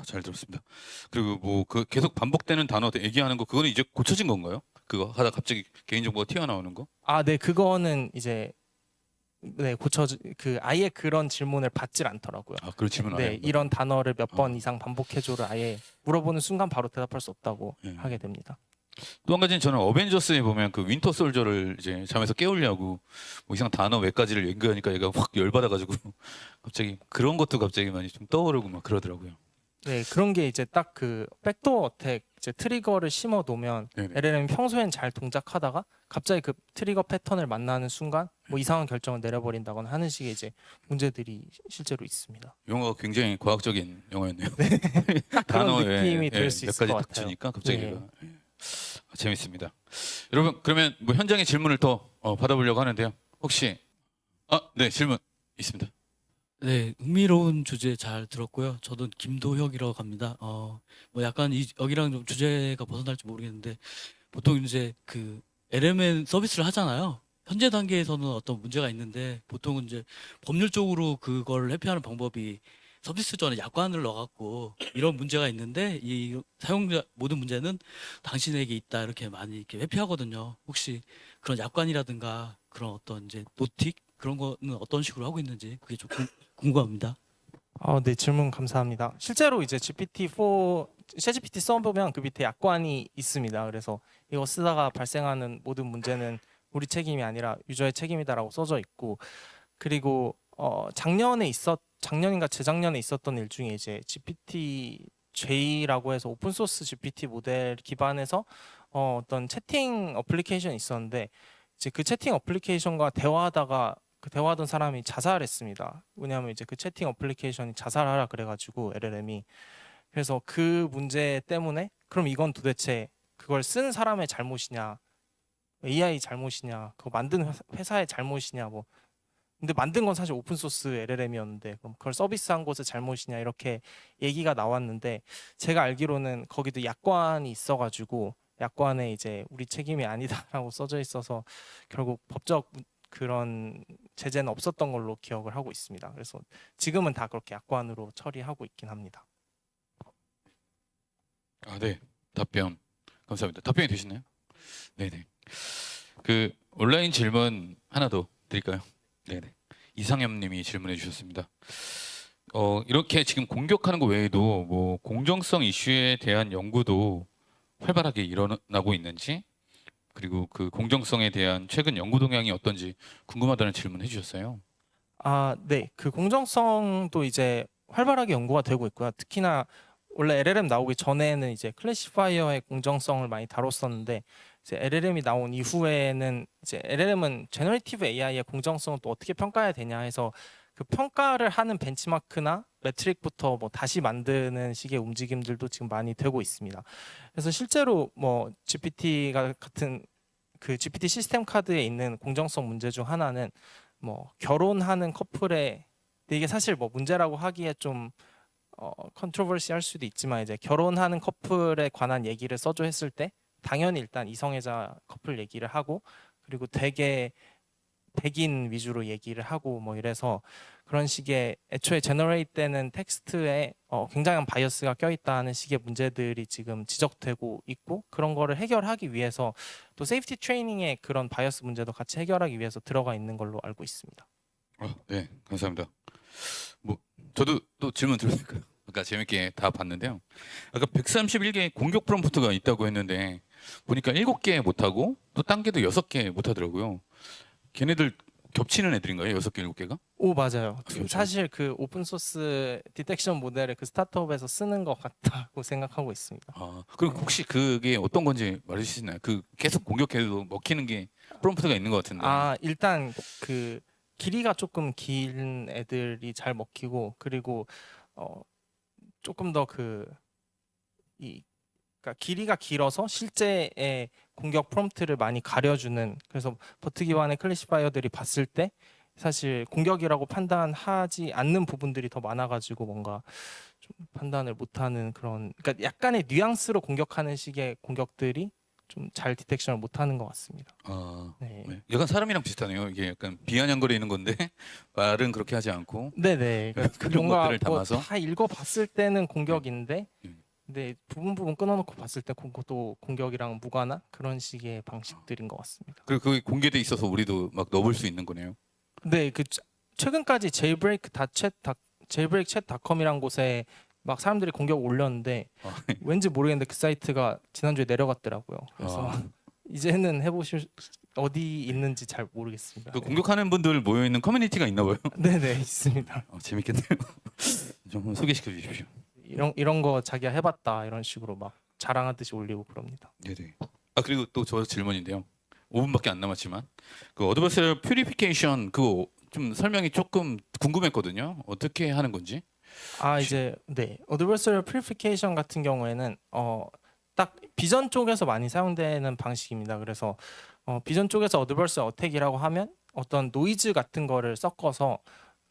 잘 들었습니다. 그리고 뭐 그 계속 반복되는 단어 얘기하는 거 그거는 이제 고쳐진 건가요? 그거 하다 갑자기 개인정보가 튀어나오는 거? 아, 네, 그거는 이제 네, 그 아예 그런 질문을 받질 않더라고요. 그런 질문 안 네, 해요? 이런 단어를 몇 번 어. 이상 반복해줘를 아예 물어보는 순간 바로 대답할 수 없다고 네. 하게 됩니다. 또 한 가지는 저는 어벤져스에 보면 그 윈터 솔저를 이제 잠에서 깨우려고 뭐 이상 단어 몇 가지를 연구하니까 얘가 확 열받아가지고 갑자기 그런 것도 갑자기 많이 좀 떠오르고 막 그러더라고요. 네, 그런 게 이제 딱 그 백도어 어택 이제 트리거를 심어 놓으면 네네. LLM이 평소엔 잘 동작하다가 갑자기 그 트리거 패턴을 만나는 순간 뭐 이상한 결정을 내려버린다거나 하는 식의 이제 문제들이 실제로 있습니다. 영화가 굉장히 과학적인 영화였네요. 딱 그런 단어에 느낌이 들 수 몇 있을 가지 것 딱 같아요. 주니까 갑자기 네. 얘가 재밌습니다. 여러분 그러면 뭐 현장의 질문을 더 받아보려고 하는데요. 혹시 네 질문 있습니다. 네, 흥미로운 주제 잘 들었고요. 저도 김도혁이라고 합니다. 뭐 약간 여기랑 좀 주제가 벗어날지 모르겠는데 보통 이제 그 LMN 서비스를 하잖아요. 현재 단계에서는 어떤 문제가 있는데 보통은 이제 법률적으로 그걸 회피하는 방법이 서비스 전에 약관을 넣어갖고 이런 문제가 있는데 이 사용자 모든 문제는 당신에게 있다 이렇게 많이 이렇게 회피하거든요. 혹시 그런 약관이라든가 그런 어떤 이제 노틱 그런 거는 어떤 식으로 하고 있는지 그게 좀 궁금합니다. 네, 질문 감사합니다. 실제로 이제 GPT-4, 챗GPT 써보면 그 밑에 약관이 있습니다. 그래서 이거 쓰다가 발생하는 모든 문제는 우리 책임이 아니라 유저의 책임이다라고 써져 있고, 그리고 작년인가 재작년에 있었던 일 중에 이제 GPT-J라고 해서 오픈 소스 GPT 모델 기반해서 어떤 채팅 어플리케이션이 있었는데 이제 그 채팅 어플리케이션과 대화하다가 그 대화하던 사람이 자살했습니다. 왜냐하면 이제 그 채팅 어플리케이션이 자살하라 그래가지고 LLM이 그래서 그 문제 때문에 그럼 이건 도대체 그걸 쓴 사람의 잘못이냐, AI 잘못이냐, 그거 만든 회사의 잘못이냐 뭐. 근데 만든 건 사실 오픈 소스 LLM이었는데 그럼 그걸 서비스한 곳의 잘못이냐 이렇게 얘기가 나왔는데 제가 알기로는 거기도 약관이 있어가지고 약관에 이제 우리 책임이 아니다라고 써져 있어서 결국 법적 그런 제재는 없었던 걸로 기억을 하고 있습니다. 그래서 지금은 다 그렇게 약관으로 처리하고 있긴 합니다. 네. 답변 감사합니다. 답변이 되시나요? 네네. 그 온라인 질문 하나 더 드릴까요? 네네. 이상엽님이 질문해 주셨습니다. 이렇게 지금 공격하는 거 외에도 뭐 공정성 이슈에 대한 연구도 활발하게 일어나고 있는지 그리고 그 공정성에 대한 최근 연구 동향이 어떤지 궁금하다는 질문을 해주셨어요. 네. 그 공정성도 이제 활발하게 연구가 되고 있고요. 특히나 원래 LLM 나오기 전에는 이제 클래시파이어의 공정성을 많이 다뤘었는데 이제 LLM이 나온 이후에는 이제 LLM은 제너레이티브 AI의 공정성을 또 어떻게 평가해야 되냐 해서 그 평가를 하는 벤치마크나 매트릭부터 뭐 다시 만드는 식의 움직임들도 지금 많이 되고 있습니다. 그래서 실제로 뭐 GPT가 같은 그 GPT 시스템 카드에 있는 공정성 문제 중 하나는 뭐 결혼하는 커플의 근데 이게 사실 뭐 문제라고 하기에 좀 컨트로버시할 수도 있지만 이제 결혼하는 커플에 관한 얘기를 써줘 했을 때 당연히 일단 이성애자 커플 얘기를 하고 그리고 되게 백인 위주로 얘기를 하고 뭐 이래서 그런 식의 애초에 제너레이트 되는 텍스트에 굉장한 바이어스가 껴있다는 식의 문제들이 지금 지적되고 있고 그런 거를 해결하기 위해서 또 세이프티 트레이닝의 그런 바이어스 문제도 같이 해결하기 위해서 들어가 있는 걸로 알고 있습니다. 네, 감사합니다. 뭐 저도 또 질문 드릴까요? 아까 재밌게 다 봤는데요. 아까 131개의 공격 프롬프트가 있다고 했는데 보니까 7개 못하고 또 딴 게도 6개 못하더라고요. 걔네들 겹치는 애들인가요? 6개, 7개가? 오, 맞아요. 그렇죠. 사실 그 오픈 소스 디텍션 모델을 그 스타트업에서 쓰는 것 같다고 생각하고 있습니다. 그럼 혹시 그게 어떤 건지 말해주실 수 있나요? 그 계속 공격해도 먹히는 게 프롬프트가 있는 것 같은데. 일단 그 길이가 조금 긴 애들이 잘 먹히고 그리고 조금 더 그러니까 길이가 길어서 실제의 공격 프롬프트를 많이 가려주는 그래서 버트 기반의 클래시파이어들이 봤을 때 사실 공격이라고 판단하지 않는 부분들이 더 많아가지고 뭔가 좀 판단을 못하는 그런 그러니까 약간의 뉘앙스로 공격하는 식의 공격들이 좀 잘 디텍션을 못하는 것 같습니다. 아, 네. 네. 약간 사람이랑 비슷하네요. 이게 약간 비아냥거리는 건데 말은 그렇게 하지 않고 네네. 그런 뭔가 것들을 담아서? 다 읽어봤을 때는 공격인데, 음. 근데 부분 끊어놓고 봤을 때 그것도 공격이랑 무관한 그런 식의 방식들인 것 같습니다. 그리고 그게 공개돼 있어서 우리도 막 넣어볼 수 있는 거네요. 네, 최근까지 jailbreak.chat닷컴이란 곳에 막 사람들이 공격 올렸는데 아, 왠지 모르겠는데 그 사이트가 지난주에 내려갔더라고요. 그래서 아. 이제는 해보실 어디 있는지 잘 모르겠습니다. 그 공격하는 분들 모여 있는 커뮤니티가 있나 봐요. 네네 있습니다. 재밌겠네요. 좀 소개시켜 주십시오. 이런 거 자기가 해봤다 이런 식으로 막 자랑하듯이 올리고 그럽니다. 네네. 아 그리고 또 저 질문인데요. 5분밖에 안 남았지만 그 어드버서리 퓨리피케이션 그거 좀 설명이 조금 궁금했거든요. 어떻게 하는 건지. 이제 네 adversarial purification 같은 경우에는 딱 비전 쪽에서 많이 사용되는 방식입니다. 그래서 비전 쪽에서 adversarial attack이라고 하면 어떤 노이즈 같은 거를 섞어서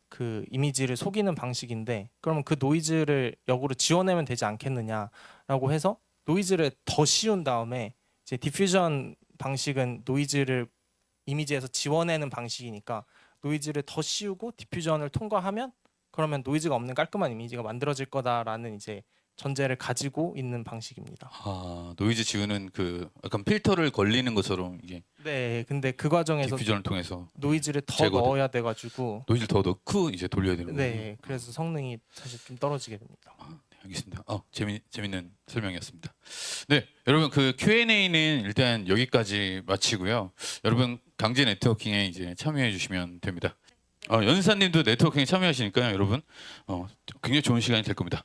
그 이미지를 속이는 방식인데, 그러면 그 노이즈를 역으로 지워내면 되지 않겠느냐라고 해서 노이즈를 더 씌운 다음에 이제 디퓨전 방식은 노이즈를 이미지에서 지워내는 방식이니까 노이즈를 더 씌우고 디퓨전을 통과하면 그러면 노이즈가 없는 깔끔한 이미지가 만들어질 거다라는 이제 전제를 가지고 있는 방식입니다. 아 노이즈 지우는 그 약간 필터를 걸리는 것처럼 이게 네, 근데 그 과정에서 디퓨전을 통해서 노이즈를 더 제거돼. 넣어야 돼가지고 노이즈를 더 넣고 이제 돌려야 되는 거예요. 네, 그래서 성능이 사실 좀 떨어지게 됩니다. 네, 알겠습니다. 재밌는 설명이었습니다. 네, 여러분 그 Q&A는 일단 여기까지 마치고요. 여러분 강제 네트워킹에 이제 참여해 주시면 됩니다. 연사님도 네트워킹에 참여하시니까요, 여러분 굉장히 좋은 시간이 될 겁니다.